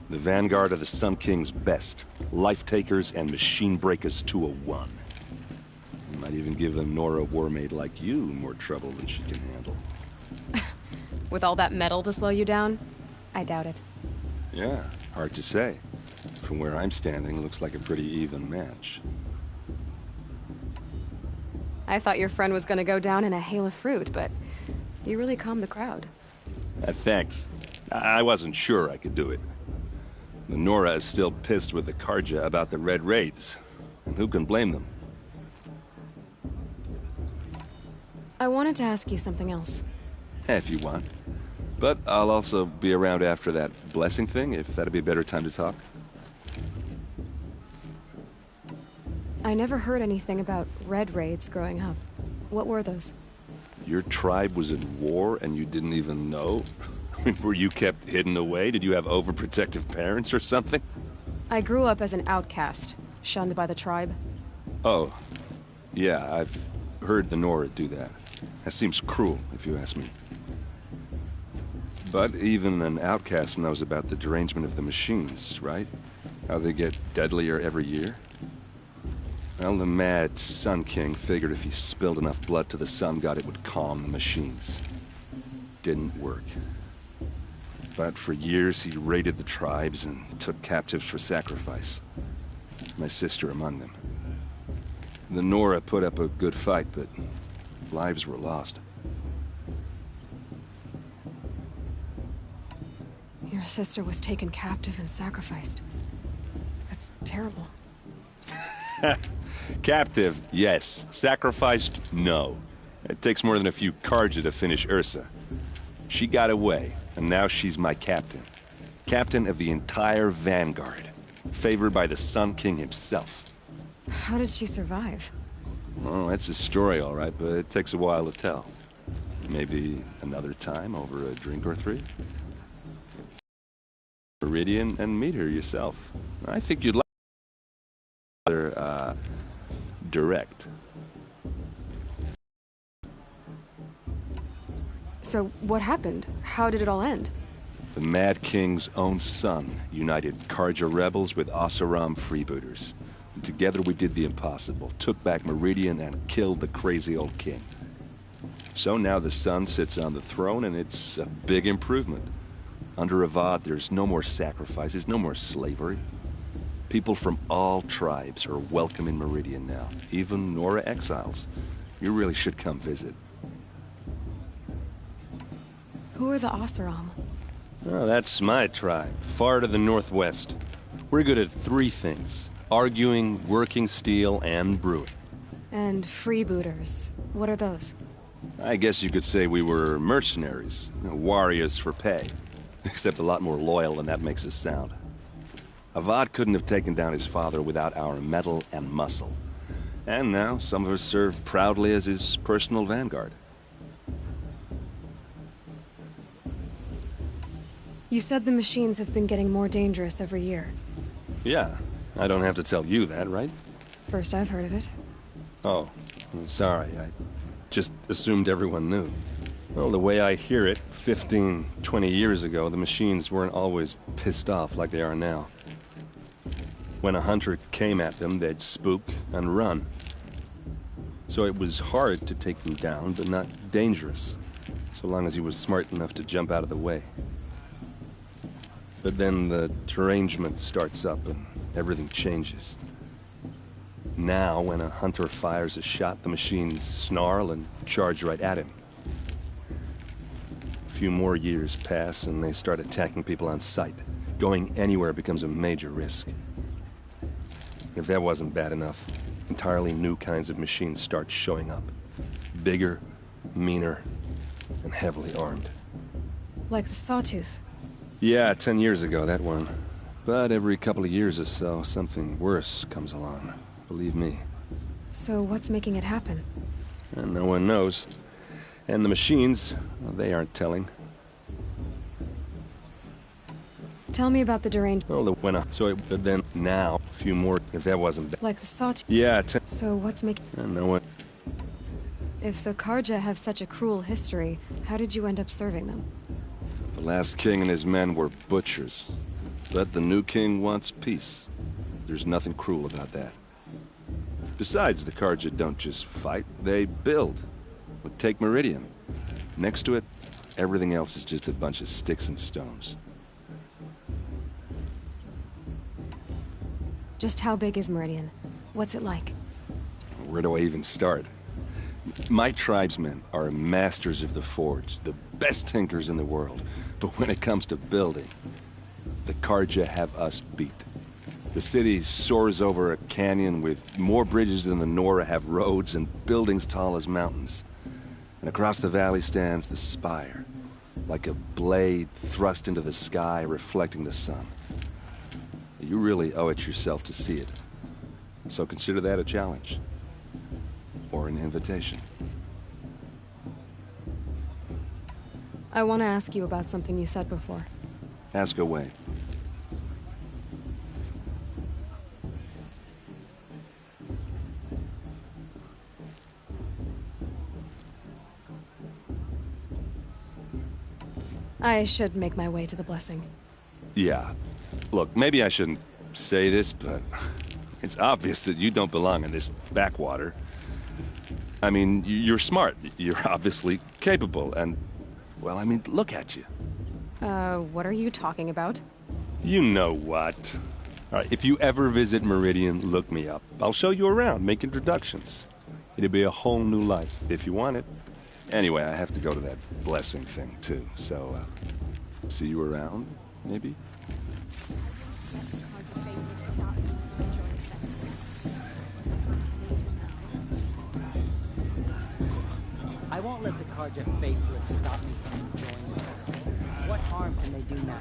The Vanguard are the Sun King's best. Life-takers and machine-breakers to a one. You might even give a Nora warmaid like you more trouble than she can handle. With all that metal to slow you down? I doubt it. Yeah, hard to say. From where I'm standing, looks like a pretty even match. I thought your friend was gonna go down in a hail of fruit, but you really calmed the crowd. Thanks. I wasn't sure I could do it. The Nora is still pissed with the Karja about the Red Raids. And who can blame them? I wanted to ask you something else. If you want. But I'll also be around after that blessing thing, if that'd be a better time to talk. I never heard anything about Red Raids growing up. What were those? Your tribe was in war and you didn't even know? Were you kept hidden away? Did you have overprotective parents or something? I grew up as an outcast, shunned by the tribe. Oh. Yeah, I've heard the Nora do that. That seems cruel, if you ask me. But even an outcast knows about the derangement of the machines, right? How they get deadlier every year? Well, the mad Sun King figured if he spilled enough blood to the Sun God, it would calm the machines. Didn't work. But for years, he raided the tribes and took captives for sacrifice. My sister among them. The Nora put up a good fight, but lives were lost. Your sister was taken captive and sacrificed. That's terrible. Captive, yes. Sacrificed, no. It takes more than a few Carja to finish Ursa. She got away, and now she's my captain. Captain of the entire Vanguard. Favored by the Sun King himself. How did she survive? Well, that's a story, all right, but it takes a while to tell. Maybe another time over a drink or three? Meridian and meet her yourself. I think you'd like her, direct. So, what happened? How did it all end? The Mad King's own son united Carja rebels with Oseram freebooters. And together we did the impossible, took back Meridian and killed the crazy old king. So now the son sits on the throne and it's a big improvement. Under Avad, there's no more sacrifices, no more slavery. People from all tribes are welcome in Meridian now, even Nora exiles. You really should come visit. Who are the Oseram? Oh, that's my tribe, far to the northwest. We're good at three things: arguing, working steel, and brewing. And freebooters. What are those? I guess you could say we were mercenaries, warriors for pay. Except a lot more loyal than that makes us sound. Avad couldn't have taken down his father without our metal and muscle. And now some of us serve proudly as his personal vanguard. You said the machines have been getting more dangerous every year. Yeah, I don't have to tell you that, right? First I've heard of it. Oh, I'm sorry. I just assumed everyone knew. Well, the way I hear it, 15, 20 years ago, the machines weren't always pissed off like they are now. When a hunter came at them, they'd spook and run. So it was hard to take them down, but not dangerous, so long as he was smart enough to jump out of the way. But then the derangement starts up and everything changes. Now, when a hunter fires a shot, the machines snarl and charge right at him. A few more years pass and they start attacking people on sight. Going anywhere becomes a major risk. If that wasn't bad enough, entirely new kinds of machines start showing up. Bigger, meaner, and heavily armed. Like the Sawtooth. Yeah, 10 years ago, that one. But every couple of years or so, something worse comes along. Believe me. So what's making it happen? And no one knows. And the machines, well, they aren't telling. Tell me about the deranged... Well, but then now, a few more, if that wasn't bad. Like the Sawtooth? Yeah, So what's making... And no one... If the Carja have such a cruel history, how did you end up serving them? The last king and his men were butchers. But the new king wants peace. There's nothing cruel about that. Besides, the Carja don't just fight, they build. But take Meridian. Next to it, everything else is just a bunch of sticks and stones. Just how big is Meridian? What's it like? Where do I even start? My tribesmen are masters of the forge, the best tinkers in the world. But when it comes to building, the Carja have us beat. The city soars over a canyon with more bridges than the Nora have roads and buildings tall as mountains. And across the valley stands the spire, like a blade thrust into the sky reflecting the sun. You really owe it yourself to see it. So consider that a challenge. Or an invitation. I want to ask you about something you said before. Ask away. I should make my way to the blessing. Yeah. Look, maybe I shouldn't say this, but it's obvious that you don't belong in this backwater. I mean, you're smart. You're obviously capable, and... well, I mean, look at you. What are you talking about? You know what. All right, if you ever visit Meridian, look me up. I'll show you around, make introductions. It'd be a whole new life, if you want it. Anyway, I have to go to that blessing thing, too, so, see you around, maybe? I won't let the Karja faithless stop me from enjoying the festival. What harm can they do now?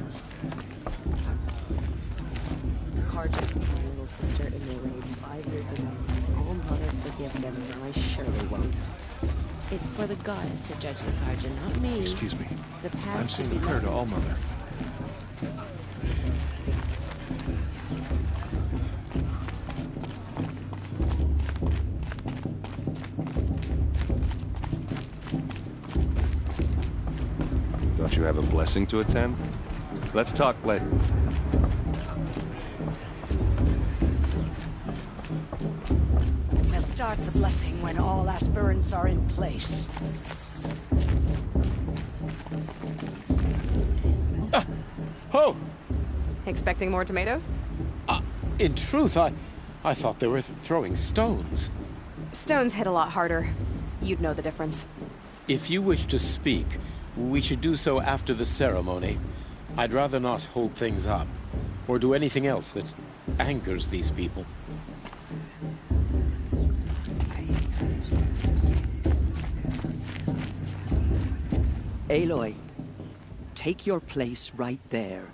The Karja took my little sister in their raids 5 years ago. Oh, Mother, forgive them, and I surely won't. It's for the goddess to judge the Karja, not me. Excuse me. The path I'm should saying be a prayer to left. All Mother. Don't you have a blessing to attend? Let's talk later. We'll start the blessing when all aspirants are in place. Oh! Expecting more tomatoes? In truth, I thought they were throwing stones. Stones hit a lot harder. You'd know the difference. If you wish to speak, we should do so after the ceremony. I'd rather not hold things up, or do anything else that angers these people. Aloy, take your place right there.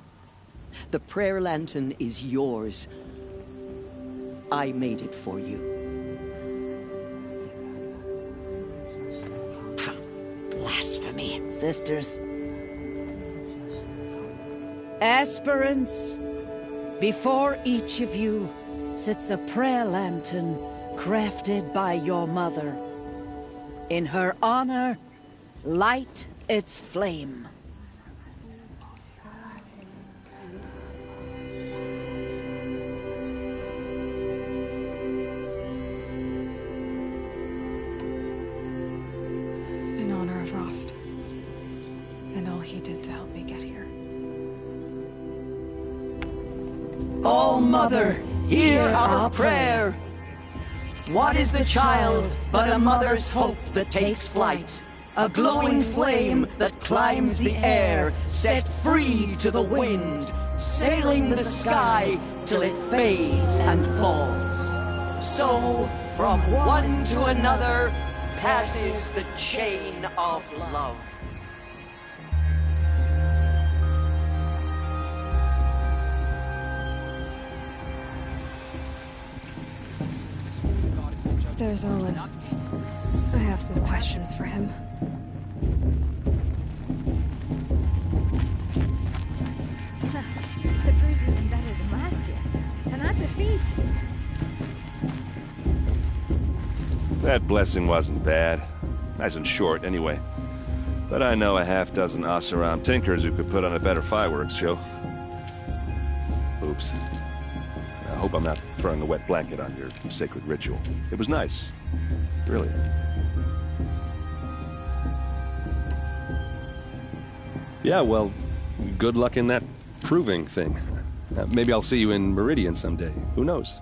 The prayer lantern is yours. I made it for you. Blasphemy. Sisters. Aspirants, before each of you sits a prayer lantern crafted by your mother. In her honor, light its flame. In honor of Rost. And all he did to help me get here. All Mother, hear our prayer. What is the child but a mother's hope that takes flight? A glowing flame that climbs the air, set free to the wind, sailing the sky till it fades and falls. So, from one to another, passes the chain of love. There's Olin. I have some questions for him. The crew's even better than last year, and that's a feat. That blessing wasn't bad. Nice and short, anyway. But I know a half-dozen Oseram tinkers who could put on a better fireworks show. Oops. I hope I'm not throwing a wet blanket on your sacred ritual. It was nice. Brilliant. Yeah, well, good luck in that proving thing. Maybe I'll see you in Meridian someday. Who knows?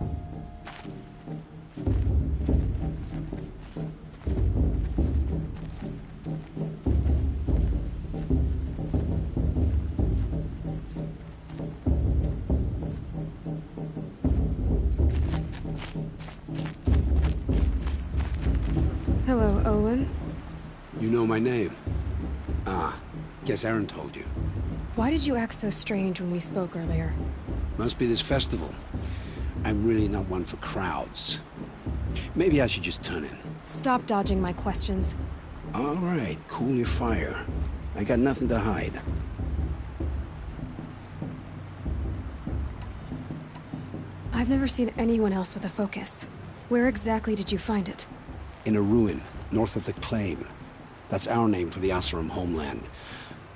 Hello, Olin. You know my name? Ah, guess Aaron told you. Why did you act so strange when we spoke earlier? Must be this festival. I'm really not one for crowds. Maybe I should just turn in. Stop dodging my questions. All right, cool your fire. I got nothing to hide. I've never seen anyone else with a focus. Where exactly did you find it? In a ruin, north of the Claim. That's our name for the Oseram homeland.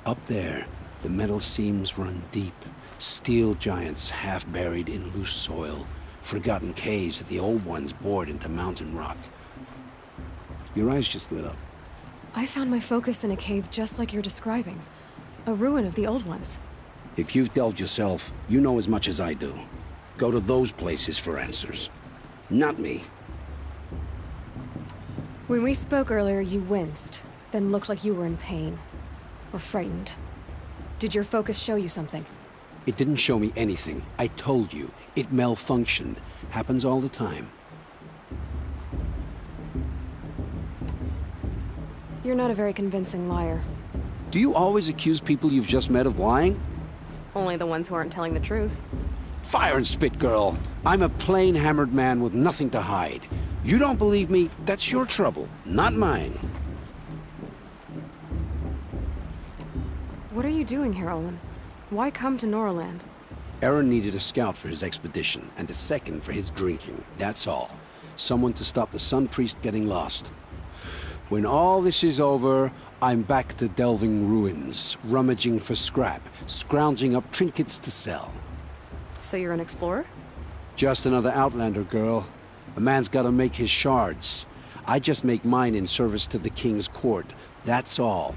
Up there, the metal seams run deep. Steel giants half buried in loose soil. Forgotten caves that the old ones bored into mountain rock. Your eyes just lit up. I found my focus in a cave just like you're describing. A ruin of the old ones. If you've delved yourself, you know as much as I do. Go to those places for answers. Not me. When we spoke earlier, you winced, then looked like you were in pain. Or frightened. Did your focus show you something? It didn't show me anything. I told you. It malfunctioned. Happens all the time. You're not a very convincing liar. Do you always accuse people you've just met of lying? Only the ones who aren't telling the truth. Fire and spit, girl. I'm a plain hammered man with nothing to hide. You don't believe me, that's your trouble, not mine. What are you doing here, Olin? Why come to Noraland? Aaron needed a scout for his expedition, and a second for his drinking, that's all. Someone to stop the Sun Priest getting lost. When all this is over, I'm back to delving ruins, rummaging for scrap, scrounging up trinkets to sell. So you're an explorer? Just another Outlander, girl. A man's gotta make his shards. I just make mine in service to the King's court, that's all.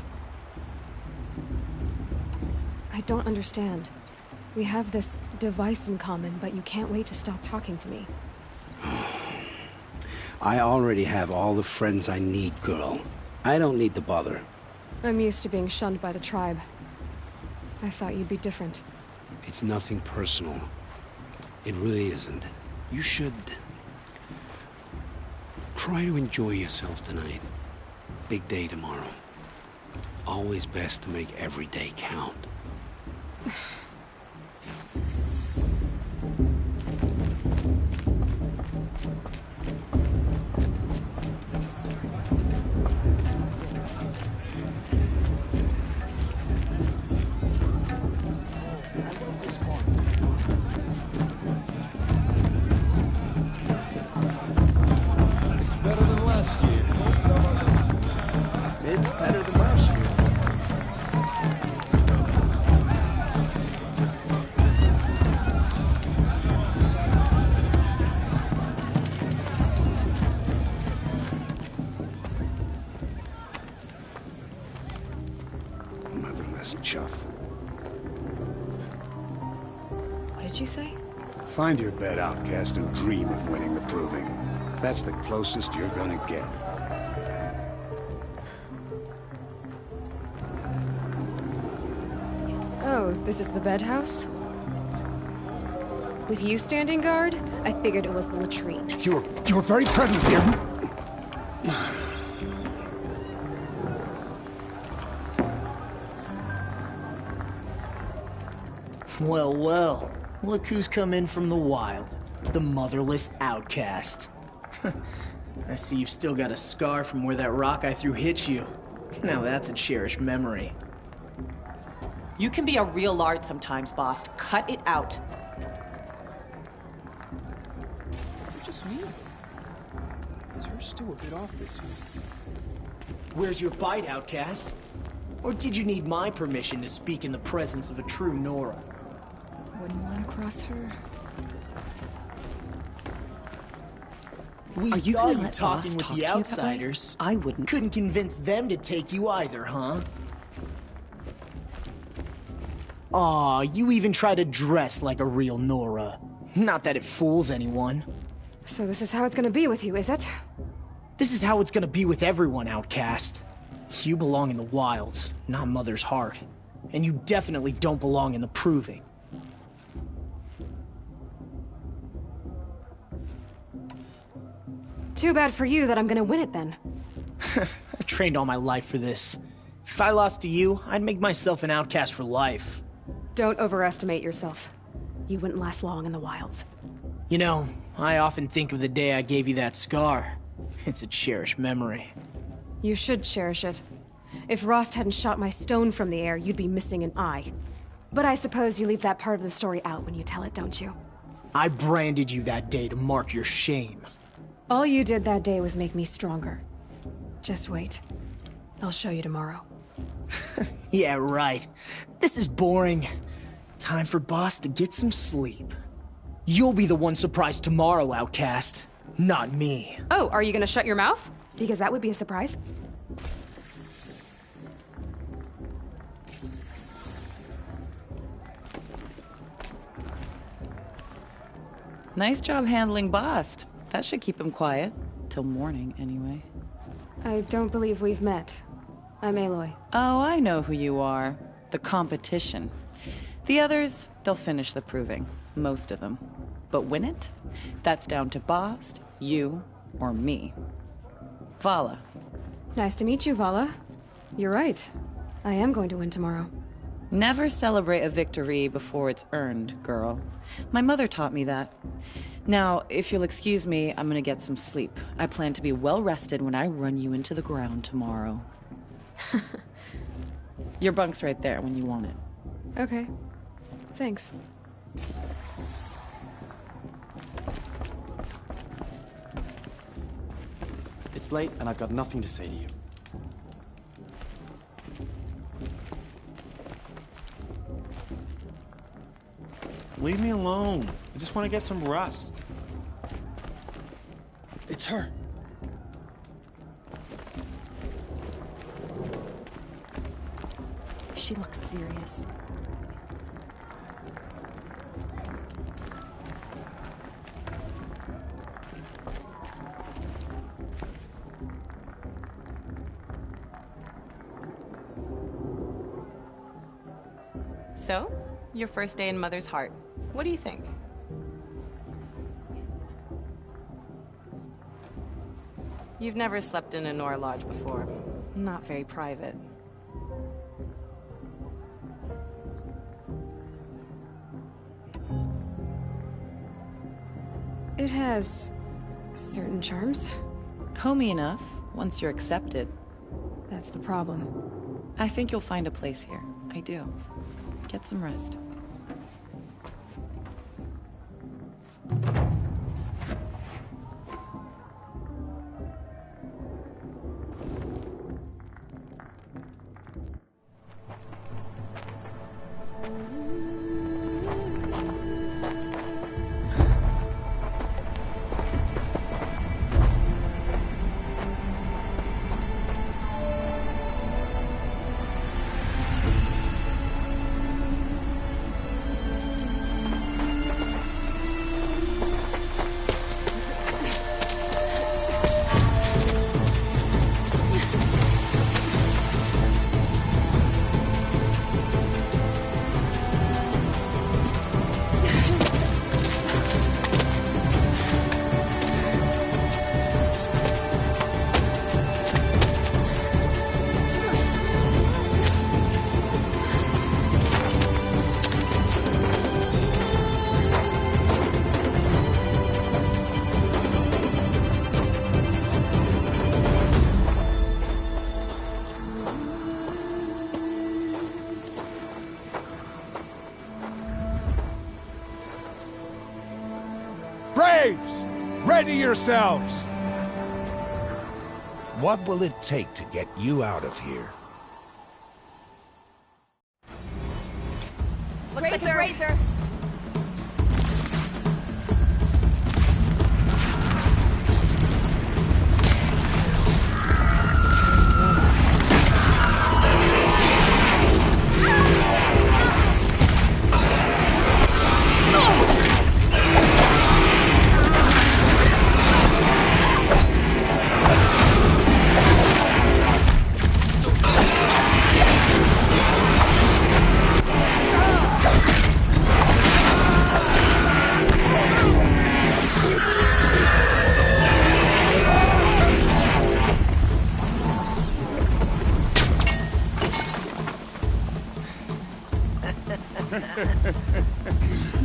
I don't understand. We have this device in common, but you can't wait to stop talking to me. I already have all the friends I need, girl. I don't need the bother. I'm used to being shunned by the tribe. I thought you'd be different. It's nothing personal. It really isn't. You should... try to enjoy yourself tonight. Big day tomorrow. Always best to make every day count. It's better than last year. Motherless chuff. What did you say? Find your bed, outcast, and dream of winning the proving. That's the closest you're gonna get. Oh, this is the bed house? With you standing guard, I figured it was the latrine. Your very presence here... Well, well. Look who's come in from the wild. The motherless outcast. I see you've still got a scar from where that rock I threw hit you. Now that's a cherished memory. You can be a real lard sometimes, boss. Cut it out. Is it just me? Is her stew a bit off this week? Where's your bite, outcast? Or did you need my permission to speak in the presence of a true Nora? Wouldn't want to cross her. We Are you saw gonna you let talking boss with talk the to you that way? outsiders. I wouldn't. Couldn't convince them to take you either, huh? Aw, you even try to dress like a real Nora. Not that it fools anyone. So this is how it's gonna be with you, is it? This is how it's gonna be with everyone, outcast. You belong in the wilds, not Mother's heart. And you definitely don't belong in the proving. Too bad for you that I'm gonna win it then. I've trained all my life for this. If I lost to you, I'd make myself an outcast for life. Don't overestimate yourself. You wouldn't last long in the wilds. You know, I often think of the day I gave you that scar. It's a cherished memory. You should cherish it. If Rost hadn't shot my stone from the air, you'd be missing an eye. But I suppose you leave that part of the story out when you tell it, don't you? I branded you that day to mark your shame. All you did that day was make me stronger. Just wait. I'll show you tomorrow. Yeah, right. This is boring. Time for Boss to get some sleep. You'll be the one surprised tomorrow, outcast. Not me. Oh, are you gonna shut your mouth? Because that would be a surprise. Nice job handling Bast. That should keep him quiet. Till morning, anyway. I don't believe we've met. I'm Aloy. Oh, I know who you are. The competition. The others, they'll finish the proving. Most of them. But win it? That's down to Bast, you, or me. Vala. Nice to meet you, Vala. You're right. I am going to win tomorrow. Never celebrate a victory before it's earned, girl. My mother taught me that. Now, if you'll excuse me, I'm gonna get some sleep. I plan to be well rested when I run you into the ground tomorrow. Your bunk's right there when you want it. Okay. Thanks. It's late, and I've got nothing to say to you. Leave me alone. I just want to get some rest. It's her. She looks serious. So, your first day in Mother's Heart. What do you think? You've never slept in a Nora Lodge before. Not very private. It has certain charms. Homey enough, once you're accepted. That's the problem. I think you'll find a place here. I do. Get some rest. Braves! Ready yourselves! What will it take to get you out of here? Looks like a razor.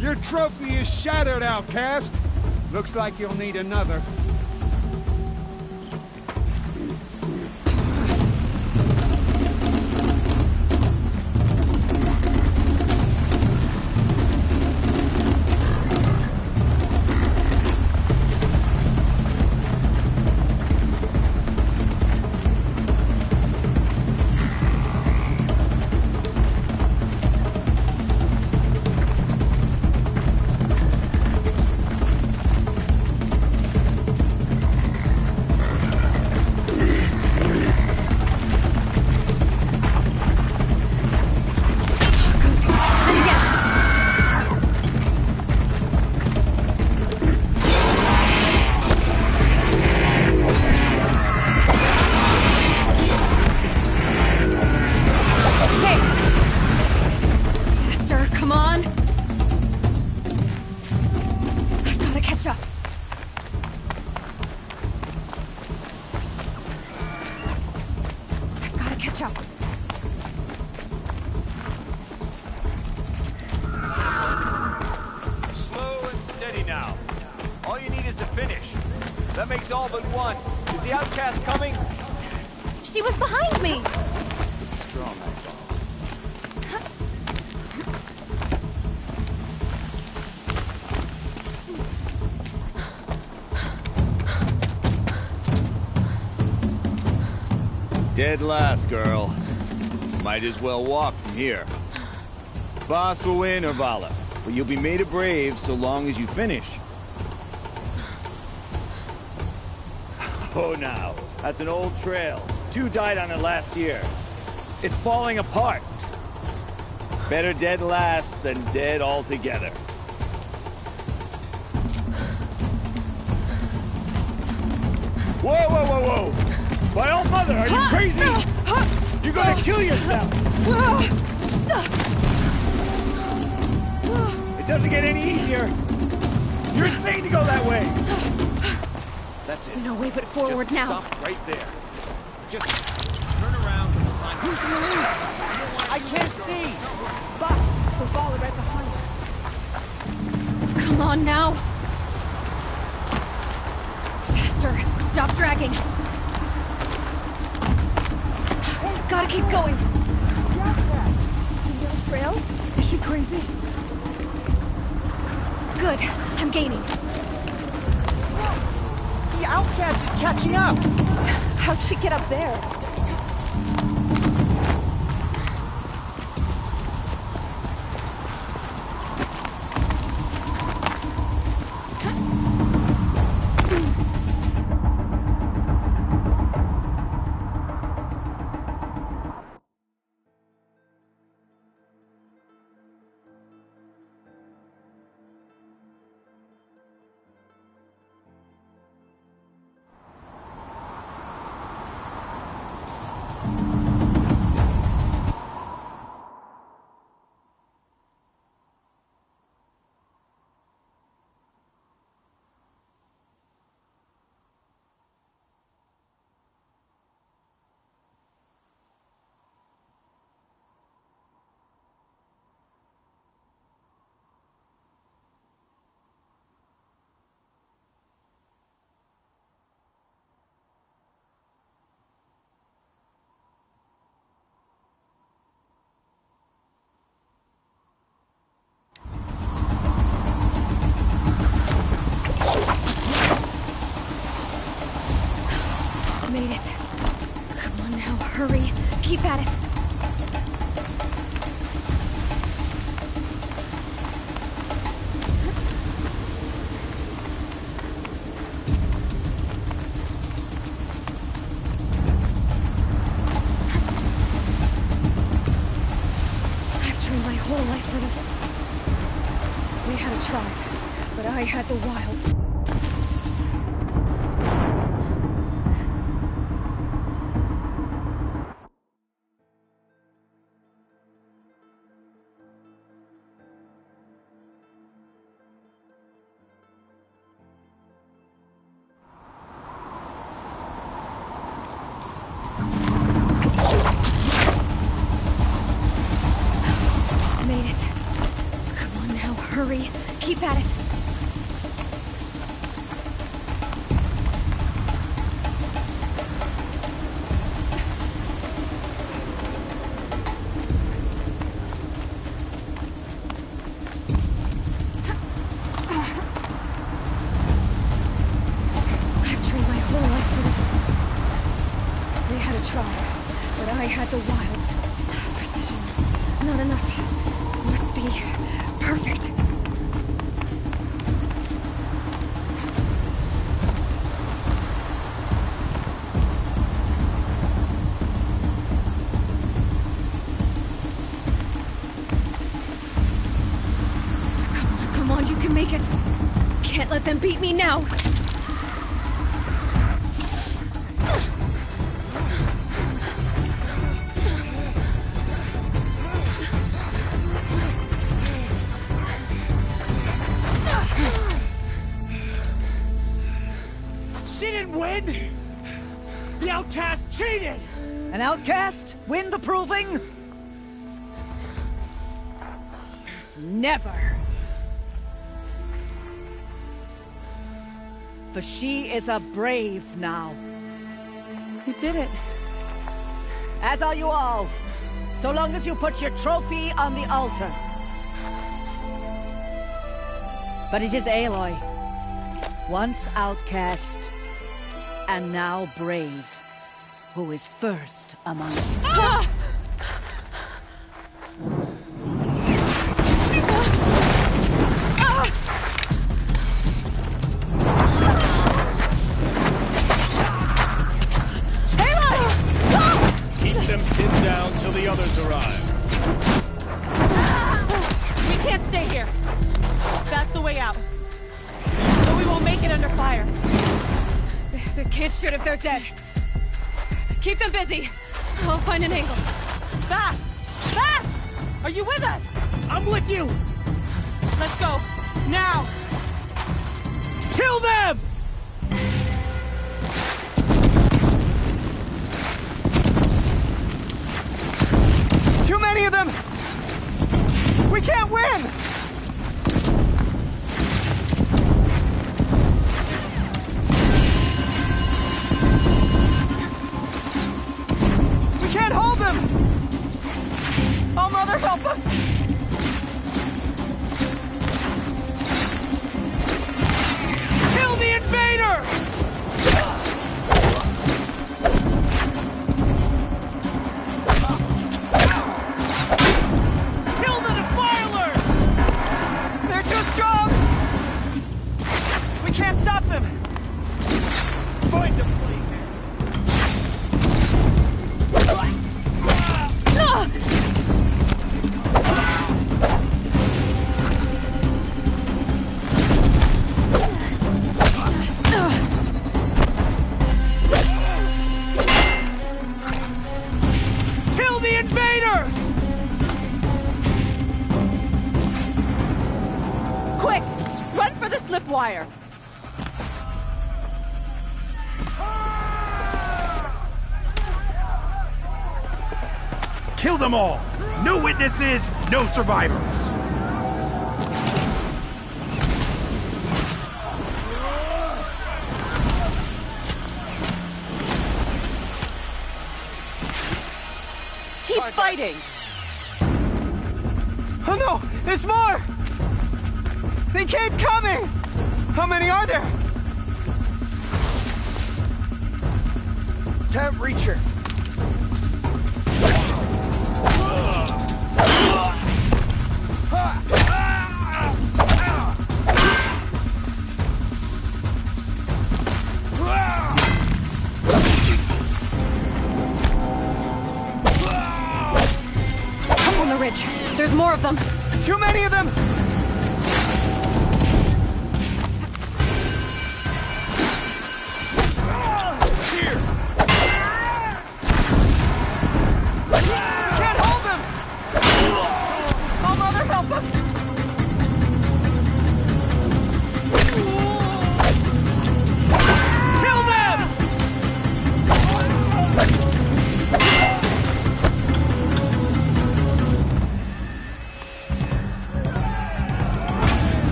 Your trophy is shattered, outcast. Looks like you'll need another. That makes all but one. Is the outcast coming? She was behind me! Strong, Dead last, girl. Might as well walk from here. Boss will win or Vala, but you'll be made a brave so long as you finish. Oh, now. That's an old trail. 2 died on it last year. It's falling apart. Better dead last than dead altogether. Whoa, whoa, whoa, whoa! My old mother, are you crazy? You're gonna kill yourself! It doesn't get any easier! You're insane to go that way! That's it. No way but forward Just now. stop right there. Just turn around. I can't see! Boss, we'll follow right behind. Come on now! Faster! Stop dragging! Gotta keep going! Trail? Is she crazy? Good. I'm gaining. The outcast is catching up! How'd she get up there? Made it. Come on now, hurry. Keep at it. I've trained my whole life for this. We had a tribe, but I had the wilds. Made it. Come on now, hurry. Keep at it. I've trained my whole life for this. They had a tribe, but I had the wilds. Precision. Not enough. Must be perfect. Come on, you can make it. Can't let them beat me now. She didn't win! The outcast cheated! An outcast win the proving? Never. for she is a brave now. You did it. As are you all, so long as you put your trophy on the altar. But it is Aloy, once outcast, and now brave, who is first among you. Ah! Keep them pinned down till the others arrive. We can't stay here. That's the way out. But we won't make it under fire. They can't shoot if they're dead. Keep them busy. I'll find an angle. Fast! Fast! Are you with us? I'm with you! Let's go. Now! Kill them! Too many of them! We can't win! We can't hold them! Oh, Mother, help us! Kill the invader! Kill the defilers! They're too strong! We can't stop them! Find them, please! Kill the invaders! Quick! Run for the slip wire! Kill them all! No witnesses, no survivors! Keep fighting! Oh no! There's more! They keep coming! How many are there? Can't reach her. Up on the ridge. There's more of them. Too many of them! Here! Can't hold them! Oh, Mother, help us! Kill them!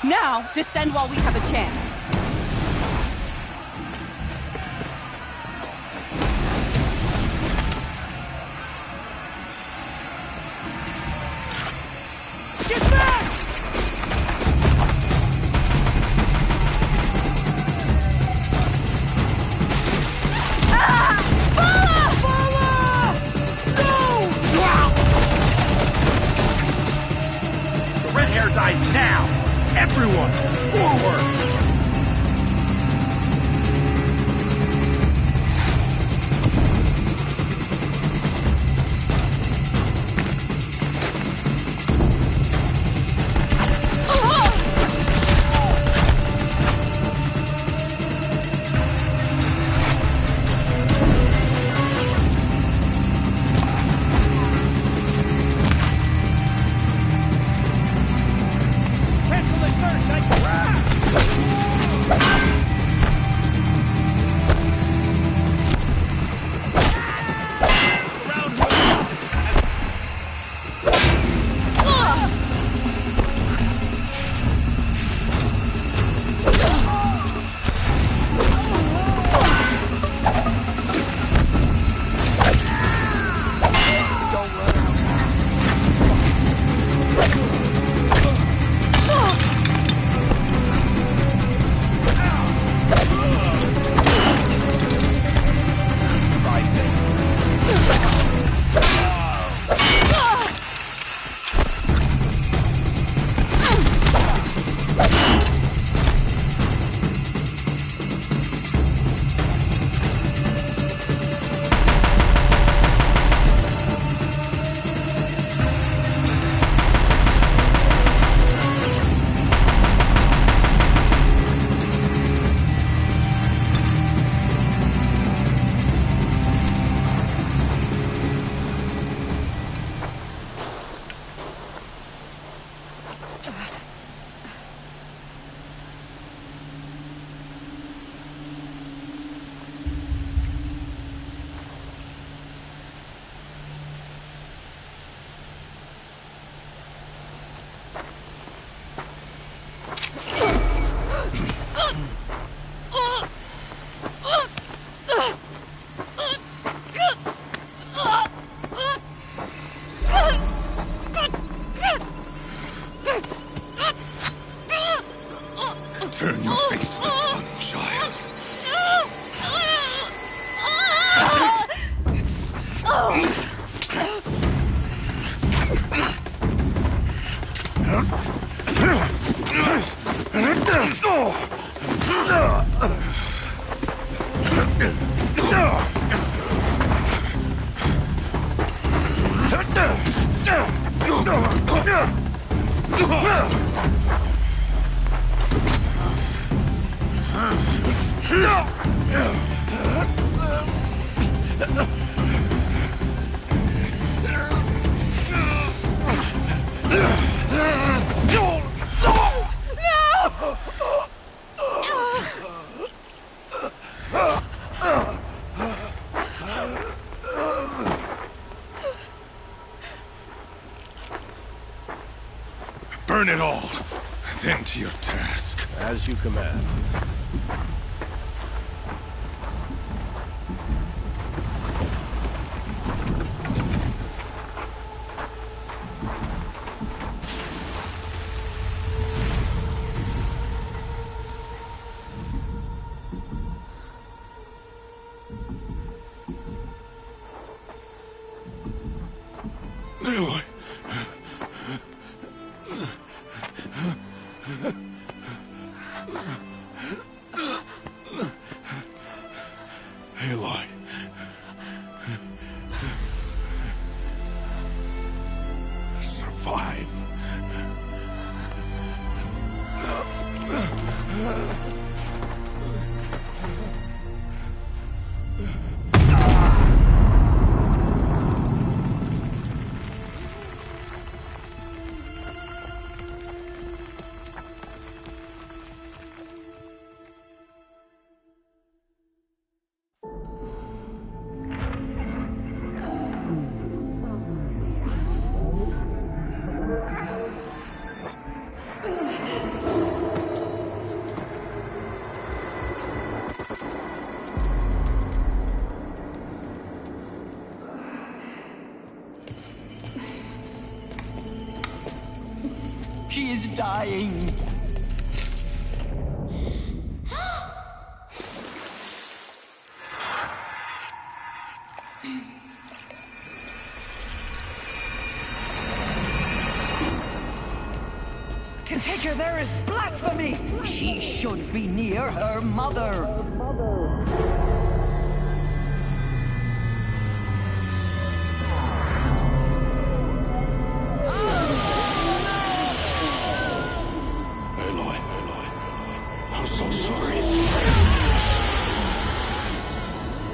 Now, descend while we have a chance. Get back! The red hair dies now! Everyone, forward! Cancel the search! Burn it all, then to your task. As you command. Aloy. Aloy. Survive. She is dying. To take her there is blasphemy. She should be near her mother. I'm so sorry.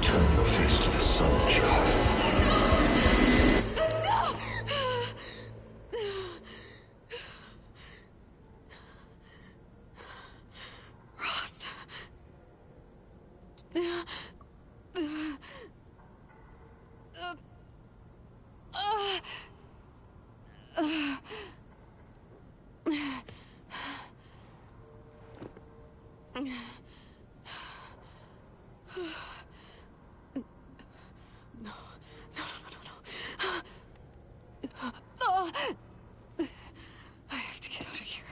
Turn your face to the sun, child. Rost. I have to get out of here.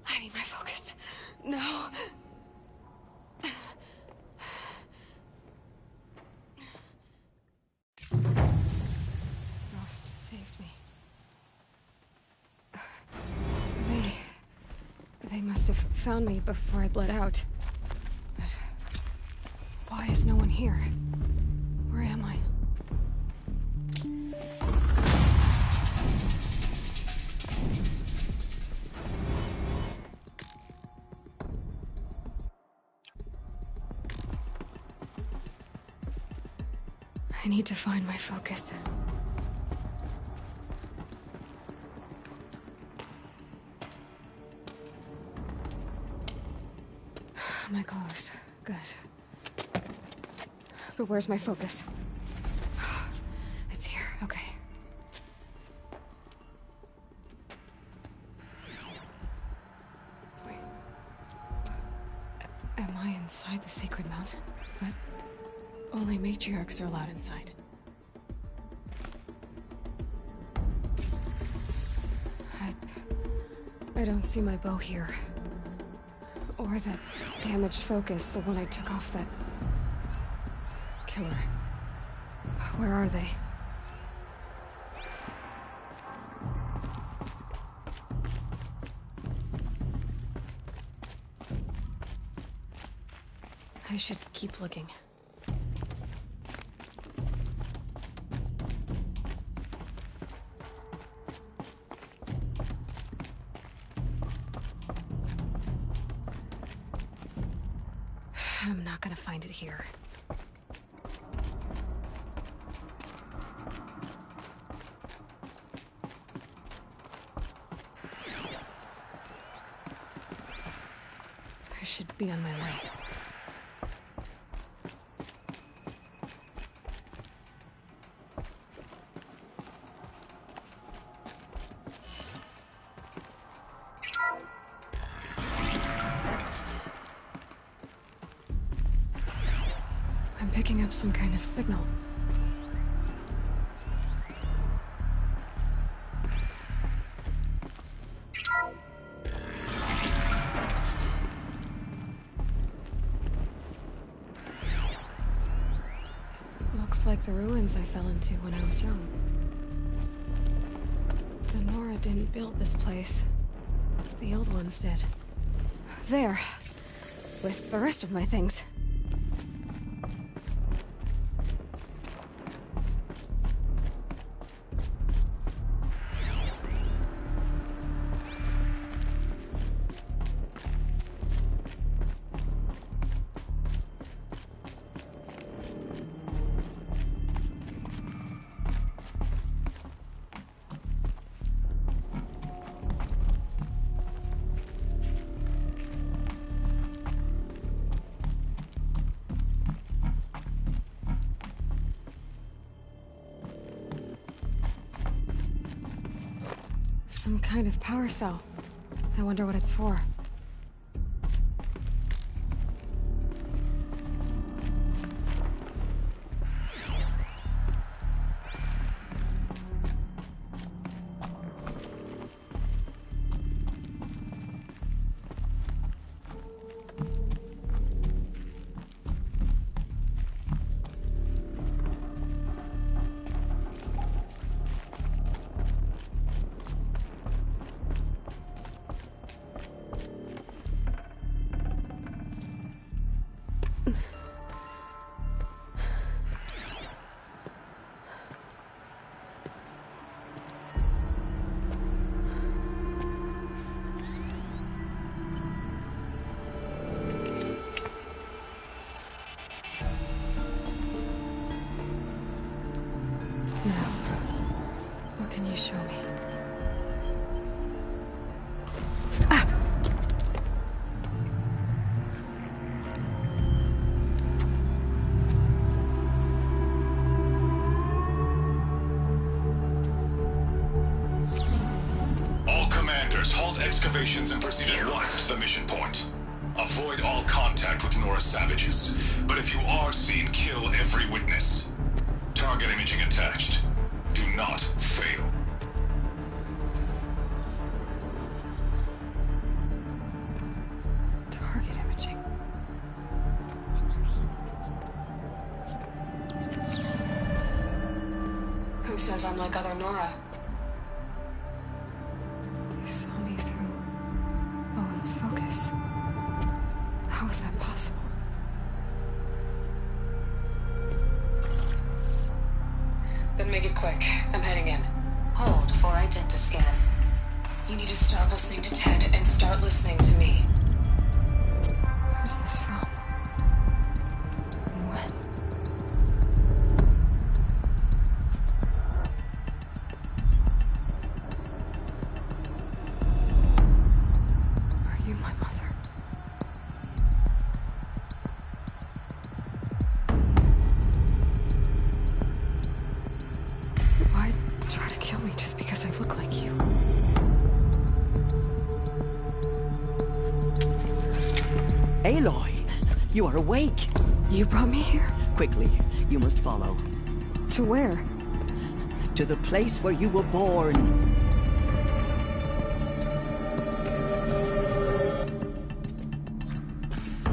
I need my focus. No. Rost saved me. They must have found me before I bled out. But why is no one here? Where am I? I need to find my focus. My clothes. Good. But where's my focus? It's here. Okay. Wait. Am I inside the sacred mountain? But only matriarchs are allowed inside. I don't see my bow here. Or that damaged focus, the one I took off that killer. Where are they? I should keep looking. I'm not gonna find it here. I should be on my way. I'm picking up some kind of signal. Looks like the ruins I fell into when I was young. The Nora didn't build this place. The old ones did. There. With the rest of my things. Some kind of power cell. I wonder what it's for. What can you show me? All commanders, halt excavations and proceed at once to the mission point. Avoid all contact with Nora savages, but if you are seen, kill every witness. Target imaging attached. Do not fail. Target imaging. Who says I'm like other Nora? They saw me through Owen's focus. How is that possible? Then make it quick. I'm heading in. Hold for identiscan. You need to stop listening to Ted and start listening to me. Where's this from? And when? Are you my mother? Why try to kill me just because I look like you? Aloy, you are awake. You brought me here? Quickly, you must follow. To where? To the place where you were born.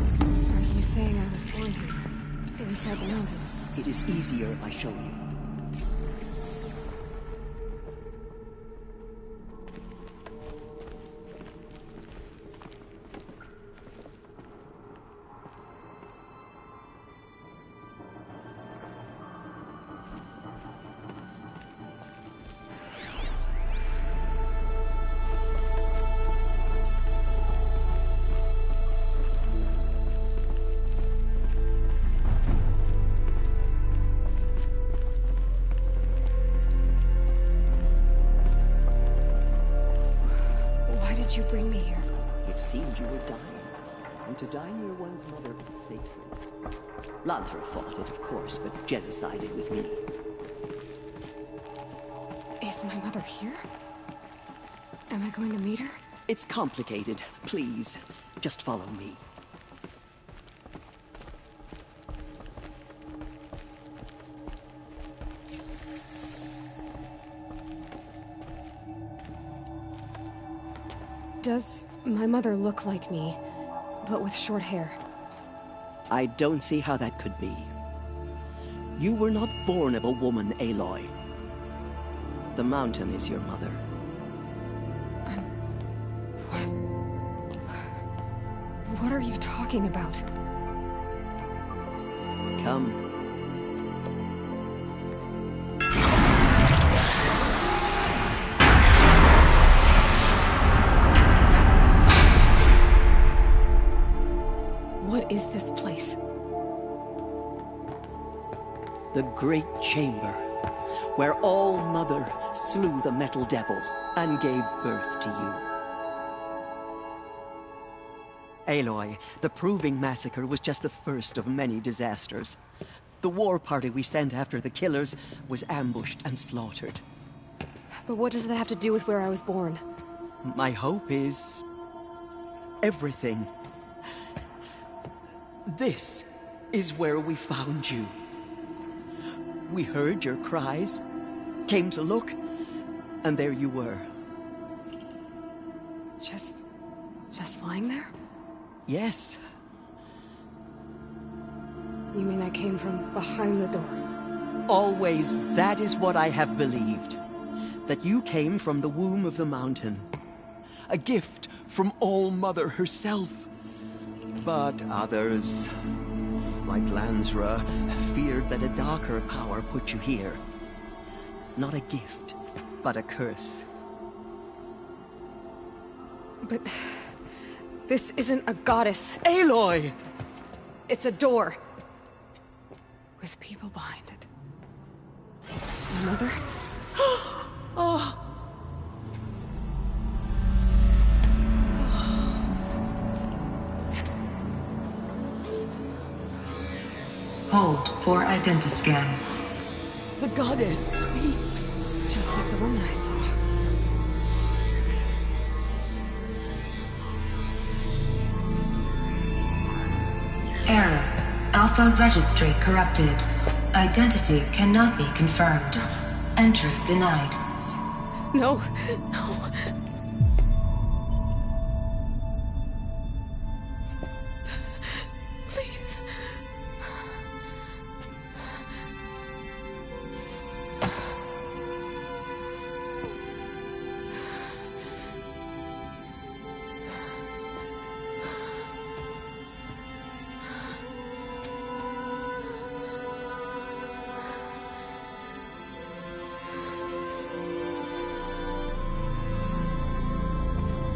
Are you saying I was born here? Inside the mountains? It is easier if I show you. you bring me here? It seemed you were dying, and to die near one's mother is sacred. Lantra fought it, of course, but Jezza sided with me. Is my mother here? Am I going to meet her? It's complicated. Please, just follow me. Does my mother look like me, but with short hair? I don't see how that could be. You were not born of a woman, Aloy. The mountain is your mother. What are you talking about? Come. What is this place? The Great Chamber, where All-Mother slew the Metal Devil and gave birth to you. Aloy, the Proving Massacre was just the first of many disasters. The war party we sent after the killers was ambushed and slaughtered. But what does that have to do with where I was born? My hope is... everything. This is where we found you. We heard your cries, came to look, and there you were. Just lying there? Yes. You mean I came from behind the door? Always, that is what I have believed. That you came from the womb of the mountain. A gift from All-Mother herself. But others, like Lansra, feared that a darker power put you here. Not a gift, but a curse. But... this isn't a goddess. Aloy! It's a door. With people behind it. My mother? Oh. Hold for identiscan. The goddess speaks. Just like the woman I saw. Error. Alpha registry corrupted. Identity cannot be confirmed. Entry denied. No, no. Please.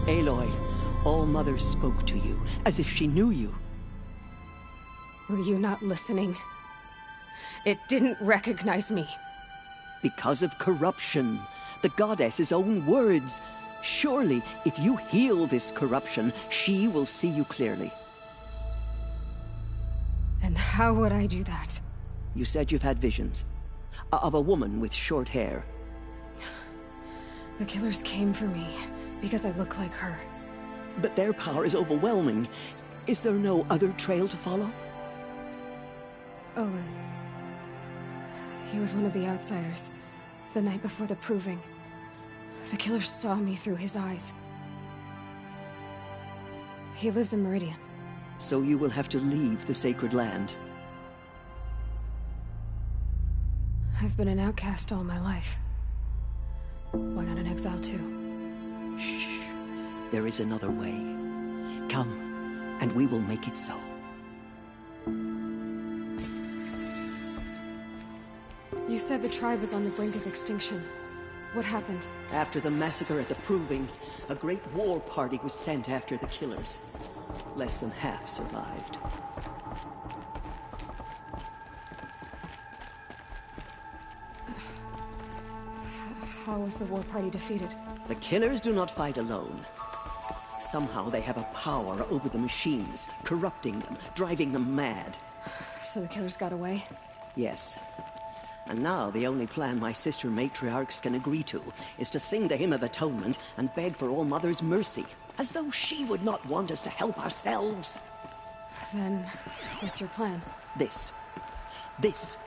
Aloy, All-Mother spoke to you, as if she knew you. Were you not listening? It didn't recognize me. Because of corruption. The goddess's own words. Surely, if you heal this corruption, she will see you clearly. And how would I do that? You said you've had visions. Of a woman with short hair. The killers came for me, because I look like her. But their power is overwhelming. Is there no other trail to follow? Owen. He was one of the outsiders. The night before the Proving. The killer saw me through his eyes. He lives in Meridian. So you will have to leave the sacred land. I've been an outcast all my life. Why not an exile too? Shh. There is another way. Come, and we will make it so. You said the tribe was on the brink of extinction. What happened? After the massacre at the Proving, a great war party was sent after the killers. Less than half survived. How was the war party defeated? The killers do not fight alone. Somehow they have a power over the machines, corrupting them, driving them mad. So the killers got away? Yes. And now the only plan my sister matriarchs can agree to is to sing the Hymn of Atonement and beg for All Mother's mercy, as though she would not want us to help ourselves. Then, what's your plan? This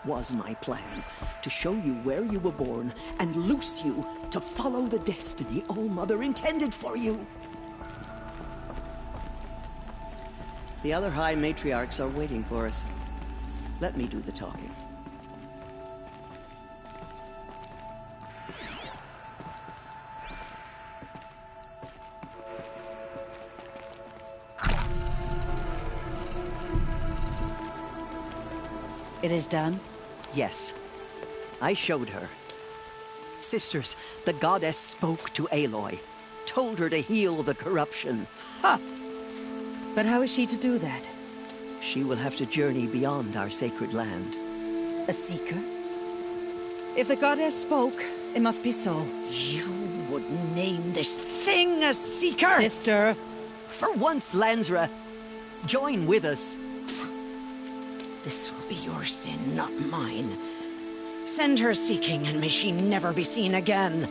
was my plan. To show you where you were born and loose you to follow the destiny All Mother intended for you. The other High Matriarchs are waiting for us. Let me do the talking. It is done? Yes. I showed her. Sisters, the goddess spoke to Aloy. Told her to heal the corruption. Ha! But how is she to do that? She will have to journey beyond our sacred land. A seeker? If the goddess spoke, it must be so. You would name this thing a seeker? Sister! For once, Lansra, join with us. This will be your sin, not mine. Send her seeking, and may she never be seen again.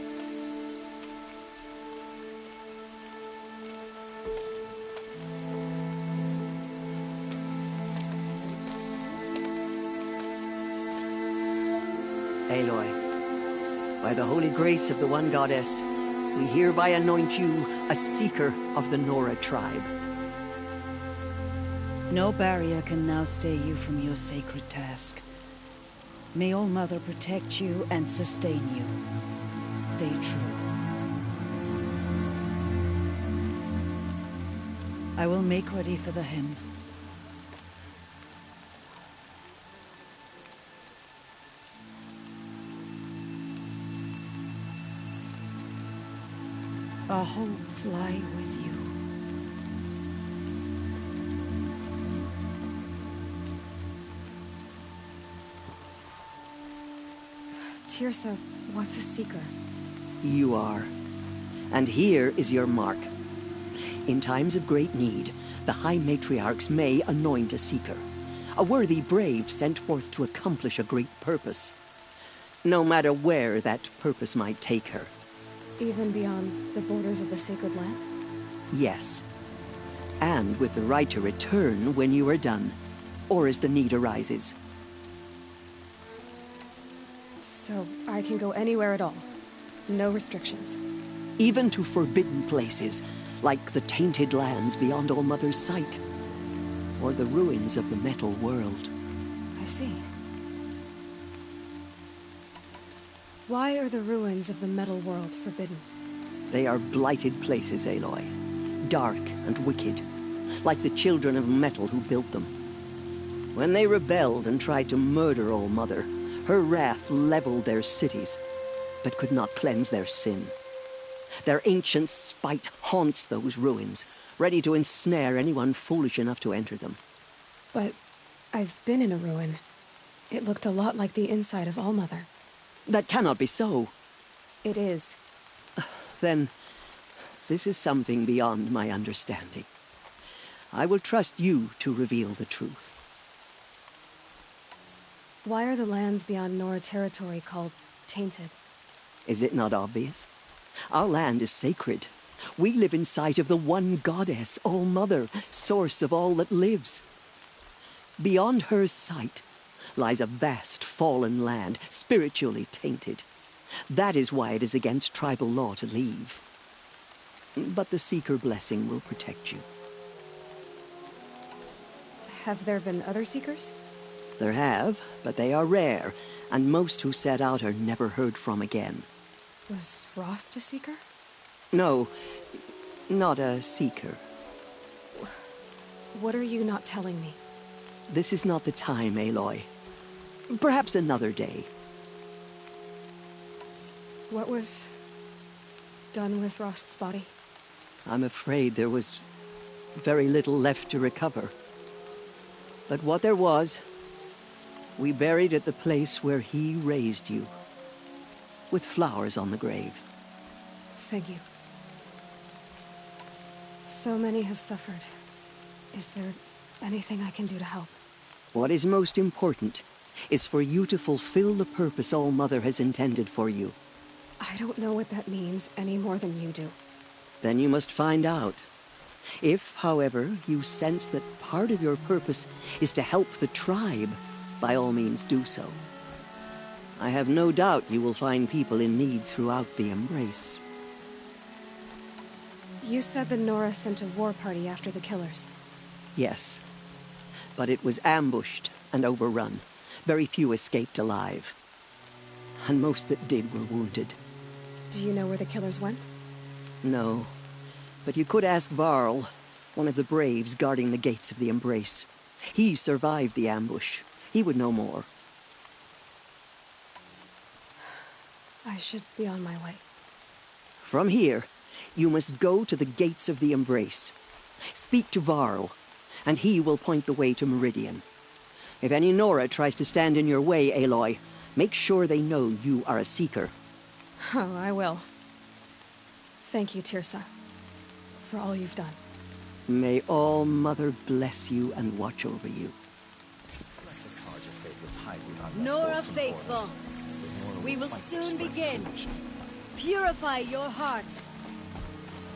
Aloy, by the holy grace of the One Goddess, we hereby anoint you a seeker of the Nora tribe. No barrier can now stay you from your sacred task. May All Mother protect you and sustain you. Stay true. I will make ready for the hymn. Our hopes lie with you. Tirsa, what's a seeker? You are. And here is your mark. In times of great need, the High Matriarchs may anoint a seeker. A worthy brave sent forth to accomplish a great purpose. No matter where that purpose might take her. Even beyond the borders of the sacred land? Yes. And with the right to return when you are done, or as the need arises. So I can go anywhere at all? No restrictions? Even to forbidden places, like the tainted lands beyond All Mother's sight. Or the ruins of the metal world. I see. Why are the ruins of the metal world forbidden? They are blighted places, Aloy. Dark and wicked. Like the children of metal who built them. When they rebelled and tried to murder All Mother, her wrath leveled their cities, but could not cleanse their sin. Their ancient spite haunts those ruins, ready to ensnare anyone foolish enough to enter them. But I've been in a ruin. It looked a lot like the inside of All Mother. That cannot be so. It is. Then, this is something beyond my understanding. I will trust you to reveal the truth. Why are the lands beyond Nora territory called tainted? Is it not obvious? Our land is sacred. We live in sight of the One Goddess, All Mother, source of all that lives. Beyond her sight lies a vast fallen land, spiritually tainted. That is why it is against tribal law to leave. But the Seeker blessing will protect you. Have there been other Seekers? There have, but they are rare, and most who set out are never heard from again. Was Rost a Seeker? No, not a Seeker. What are you not telling me? This is not the time, Aloy. Perhaps another day. What was done with Rost's body? I'm afraid there was very little left to recover. But what there was, we buried at the place where he raised you, with flowers on the grave. Thank you. So many have suffered. Is there anything I can do to help? What is most important is for you to fulfill the purpose All-Mother has intended for you. I don't know what that means any more than you do. Then you must find out. If, however, you sense that part of your purpose is to help the tribe, by all means do so. I have no doubt you will find people in need throughout the Embrace. You said that Nora sent a war party after the killers. Yes. But it was ambushed and overrun. Very few escaped alive. And most that did were wounded. Do you know where the killers went? No. But you could ask Varl, one of the Braves guarding the gates of the Embrace. He survived the ambush. He would know more. I should be on my way. From here, you must go to the gates of the Embrace. Speak to Varl, and he will point the way to Meridian. If any Nora tries to stand in your way, Aloy, make sure they know you are a Seeker. Oh, I will. Thank you, Tirsa, for all you've done. May All-Mother bless you and watch over you. Nora Faithful, we will soon begin. Purify your hearts.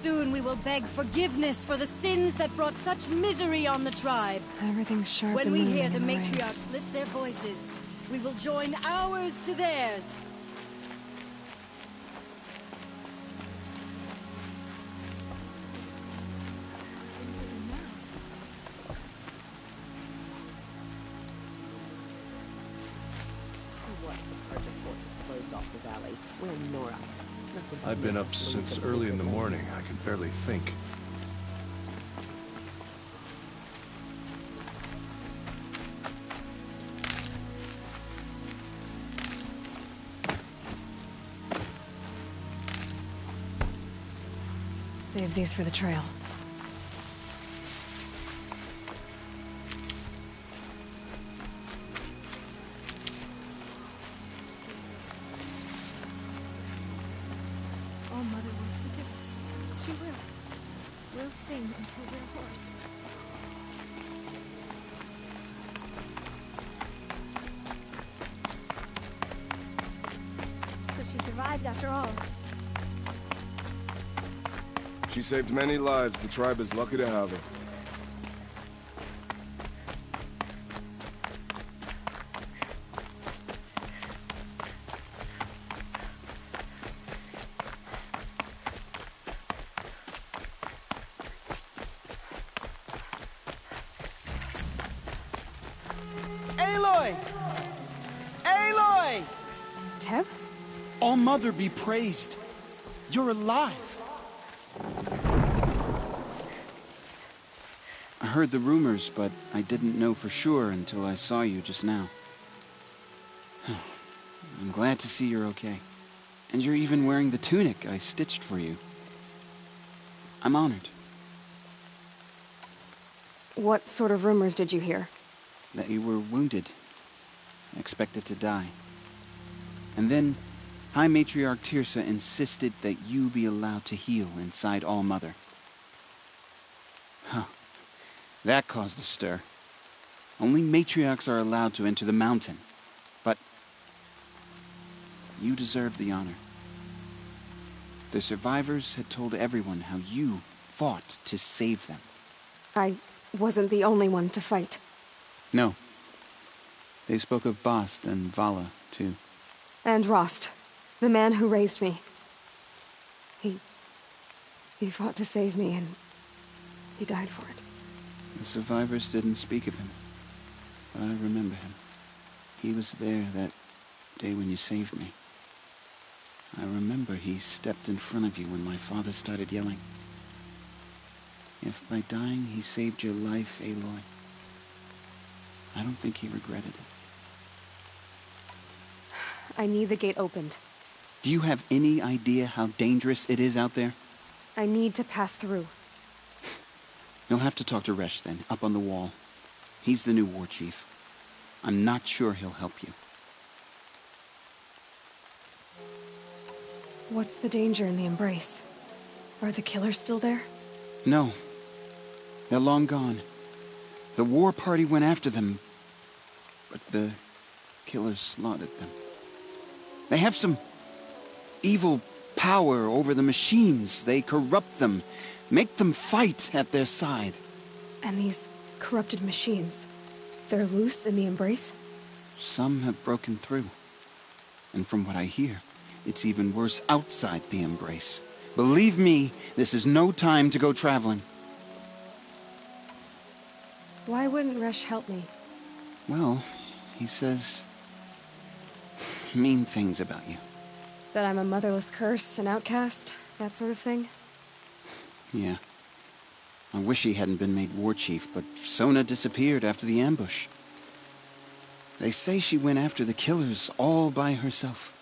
Soon we will beg forgiveness for the sins that brought such misery on the tribe. Everything's sharp When and we moving hear the in rain. matriarchs lift their voices, we will join ours to theirs. I've been up since early in the morning. I can barely think. Save these for the trail. Oh, Mother will forgive us. She will. We'll sing until we're hoarse. So she survived after all. She saved many lives. The tribe is lucky to have her. Aloy! Aloy! Teb? All-Mother be praised. You're alive. I heard the rumors, but I didn't know for sure until I saw you just now. I'm glad to see you're okay. And you're even wearing the tunic I stitched for you. I'm honored. What sort of rumors did you hear? That you were wounded, expected to die. And then, High Matriarch Tirsa insisted that you be allowed to heal inside All-Mother. Huh. That caused a stir. Only matriarchs are allowed to enter the mountain. But you deserve the honor. The survivors had told everyone how you fought to save them. I wasn't the only one to fight. No. They spoke of Bast and Vala, too. And Rost, the man who raised me. He fought to save me, and he died for it. The survivors didn't speak of him, but I remember him. He was there that day when you saved me. I remember he stepped in front of you when my father started yelling. If by dying he saved your life, Aloy, I don't think he regretted it. I need the gate opened. Do you have any idea how dangerous it is out there? I need to pass through. You'll have to talk to Resh then, up on the wall. He's the new war chief. I'm not sure he'll help you. What's the danger in the Embrace? Are the killers still there? No, They're long gone. The war party went after them, but the killers slaughtered them. They have some evil power over the machines. They corrupt them, make them fight at their side. And these corrupted machines, they're loose in the Embrace? Some have broken through. And from what I hear, it's even worse outside the Embrace. Believe me, this is no time to go traveling. Why wouldn't Resh help me? Well, he says mean things about you. That I'm a motherless curse, an outcast, that sort of thing? Yeah. I wish he hadn't been made war chief, but Sona disappeared after the ambush. They say she went after the killers all by herself.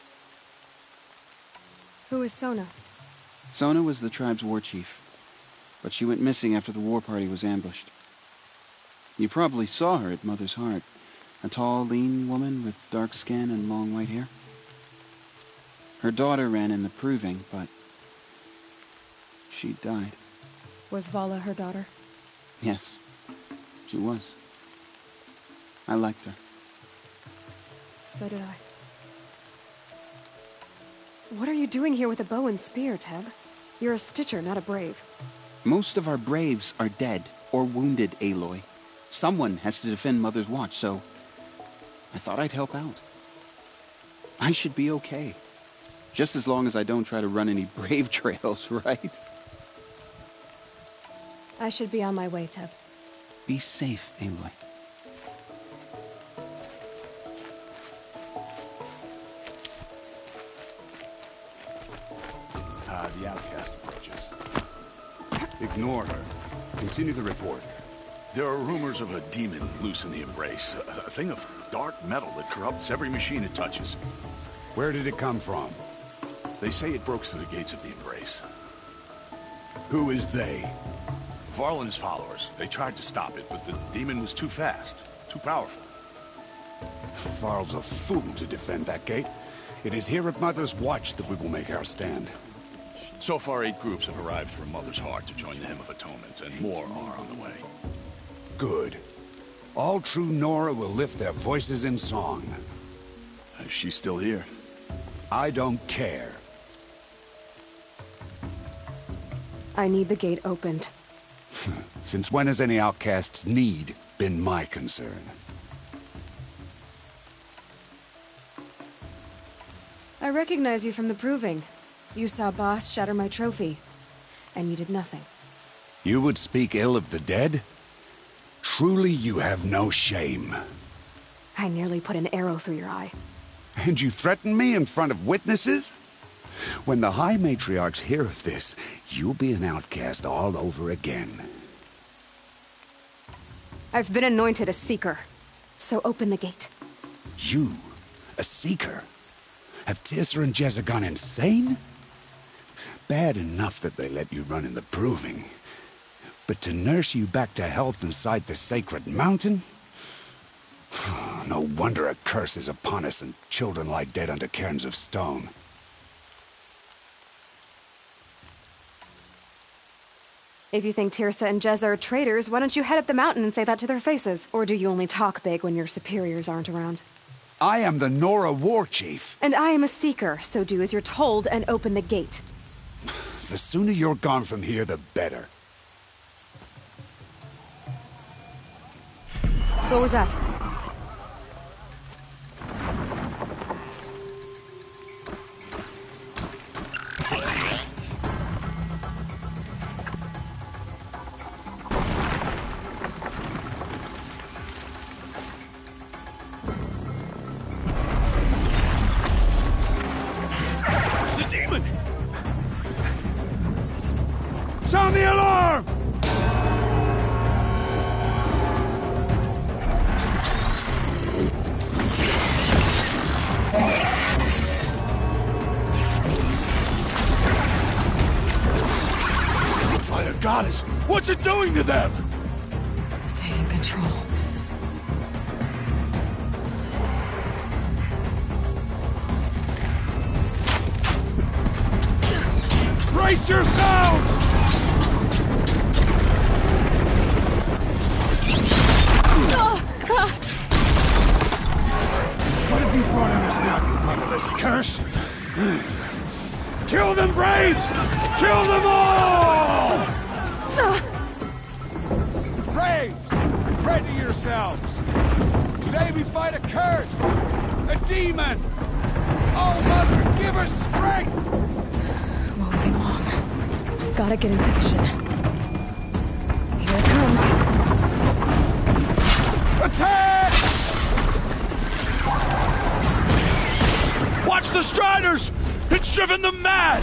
Who is Sona? Sona was the tribe's war chief, but she went missing after the war party was ambushed. You probably saw her at Mother's Heart. A tall, lean woman with dark skin and long white hair. Her daughter ran in the proving, but she died. Was Vala her daughter? Yes, she was. I liked her. So did I. What are you doing here with a bow and spear, Teb? You're a Stitcher, not a Brave. Most of our Braves are dead or wounded, Aloy. Someone has to defend Mother's Watch, so I thought I'd help out. I should be okay. Just as long as I don't try to run any Brave trails, right? I should be on my way, Teb. Be safe, Aloy. The outcast approaches. Ignore her. Continue the report. There are rumors of a demon loose in the Embrace. A thing of dark metal that corrupts every machine it touches. Where did it come from? They say it broke through the gates of the Embrace. Who is they? Varl and his followers. They tried to stop it, but the demon was too fast, too powerful. Varl's a fool to defend that gate. It is here at Mother's Watch that we will make our stand. So far, 8 groups have arrived from Mother's Heart to join the Hymn of Atonement, and more are on the way. Good. All true Nora will lift their voices in song. Is she still here? I don't care. I need the gate opened. Since when has any outcast's need been my concern? I recognize you from the proving. You saw Boss shatter my trophy, and you did nothing. You would speak ill of the dead? Truly you have no shame. I nearly put an arrow through your eye. And you threaten me in front of witnesses? When the High Matriarchs hear of this, you'll be an outcast all over again. I've been anointed a Seeker, so open the gate. You? A Seeker? Have Teersa and Jezza gone insane? Bad enough that they let you run in the proving. But to nurse you back to health inside the sacred mountain? No wonder a curse is upon us and children lie dead under cairns of stone. If you think Teersa and Jezza are traitors, why don't you head up the mountain and say that to their faces? Or do you only talk big when your superiors aren't around? I am the Nora War Chief. And I am a Seeker, so do as you're told and open the gate. The sooner you're gone from here, the better. What was that? The demon! Sound the alarm! By the goddess, what's it doing to them? Taking control. Brace yourselves! you brought others down, you motherless curse! Kill them, Braves! Kill them all! Braves, ready yourselves! Today we fight a curse! A demon! Oh, Mother, give us strength! Won't be long. Gotta get in position. Here it comes. Attack! Watch the Striders! It's driven them mad!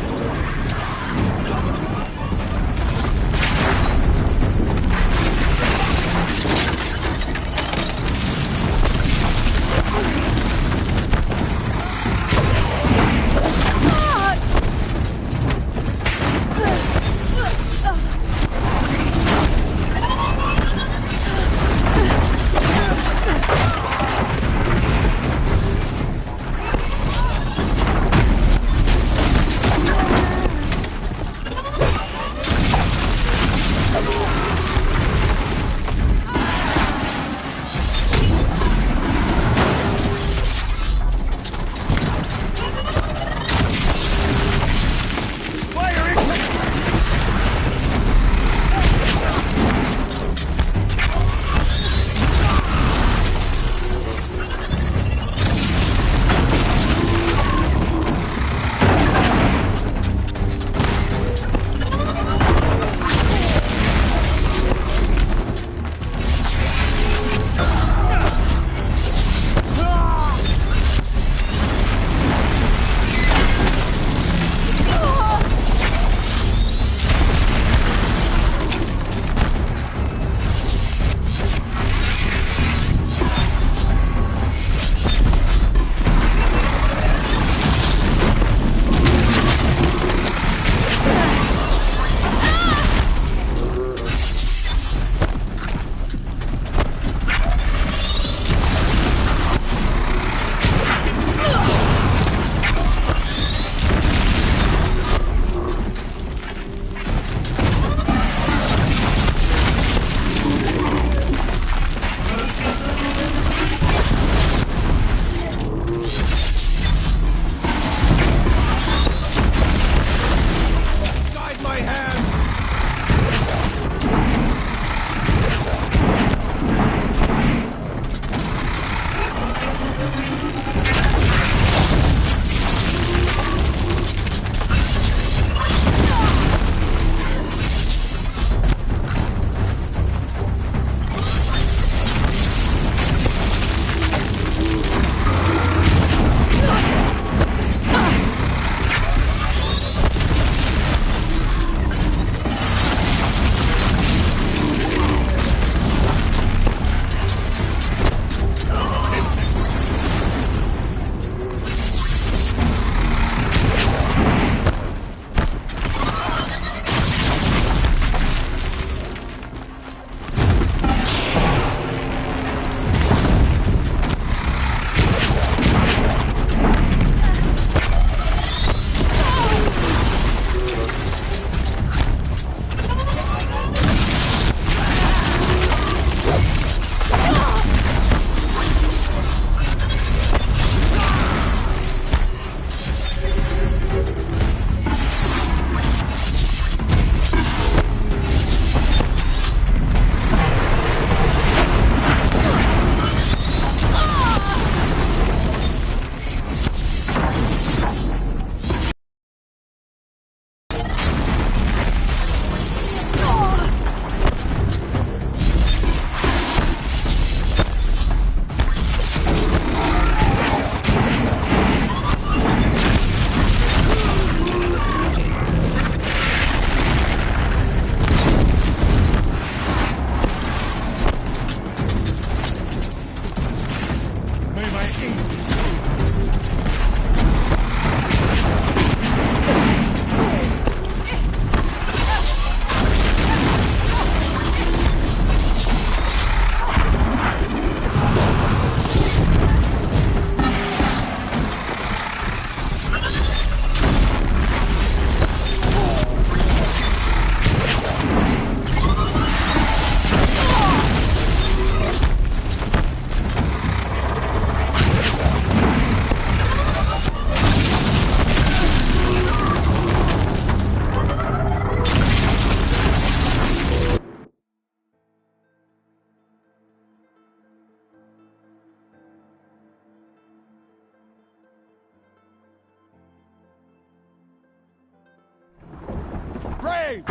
Braves!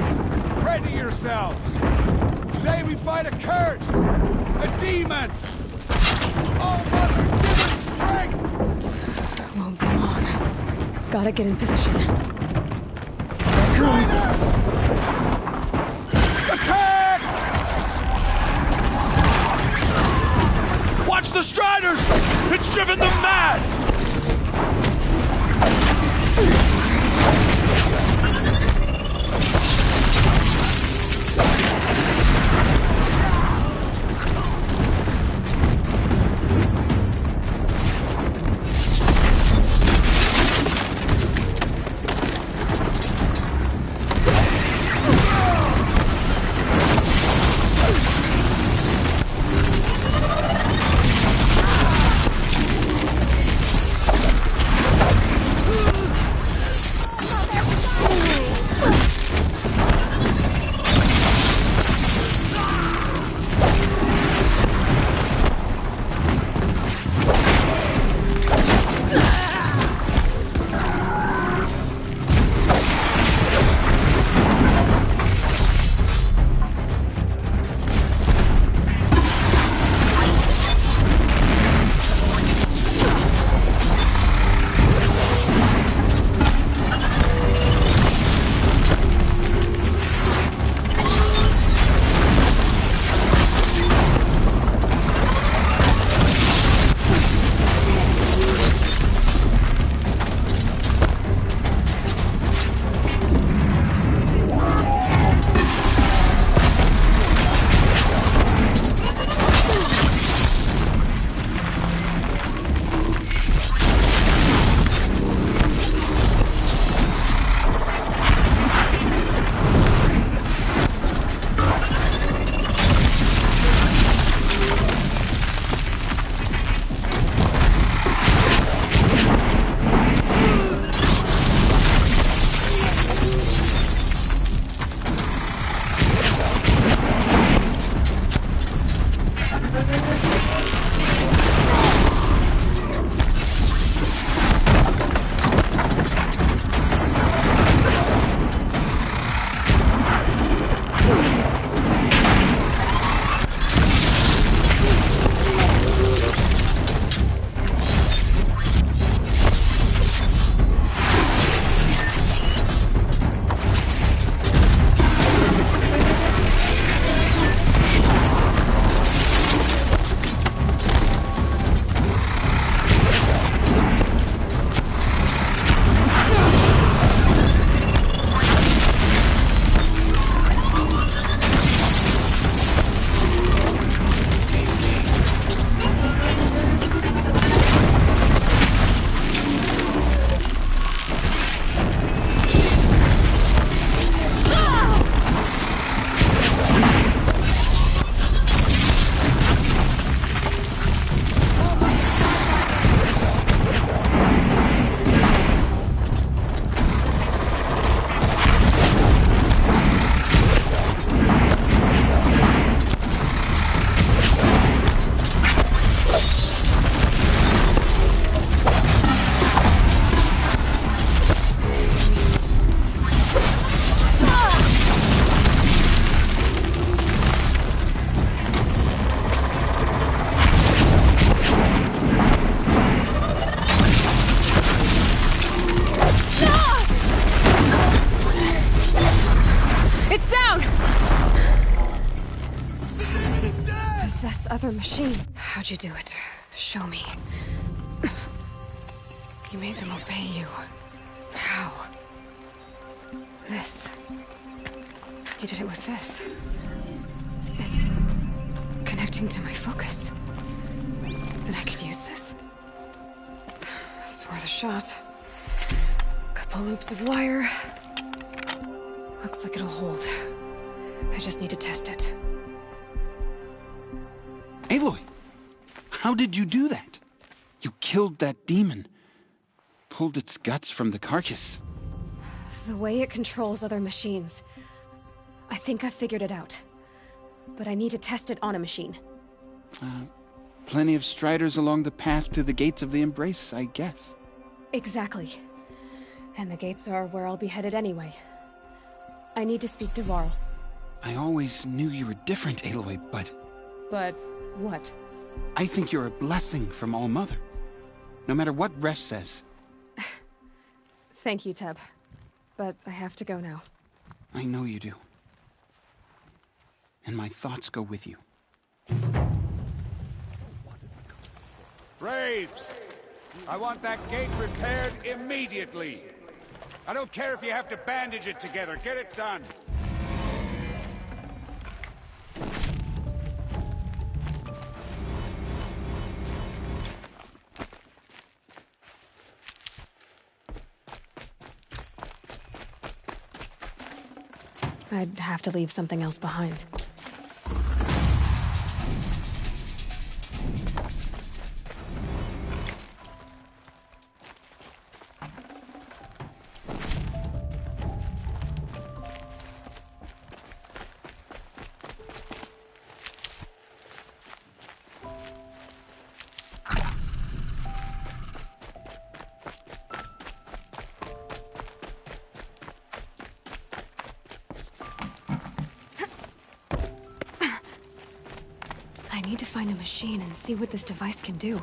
Ready yourselves! Today we fight a curse! A demon! Oh, Mother, give us strength! Won't be long. Gotta get in position. Here it comes. Attack! Watch the Striders! It's driven them mad! Other machine. How'd you do it? Show me. You made them obey you. How? This. You did it with this. It's connecting to my focus. Then I could use this. It's worth a shot. Couple loops of wire. Looks like it'll hold. I just need to test it. Aloy, how did you do that? You killed that demon. Pulled its guts from the carcass. The way it controls other machines. I think I figured it out. But I need to test it on a machine. Plenty of striders along the path to the gates of the Embrace, I guess. Exactly. And the gates are where I'll be headed anyway. I need to speak to Varl. I always knew you were different, Aloy, but... But what? I think you're a blessing from All Mother. No matter what Resh says. Thank you, Teb. But I have to go now. I know you do. And my thoughts go with you. Braves! I want that gate repaired immediately. I don't care if you have to bandage it together. Get it done. I'd have to leave something else behind. I need to find a machine and see what this device can do.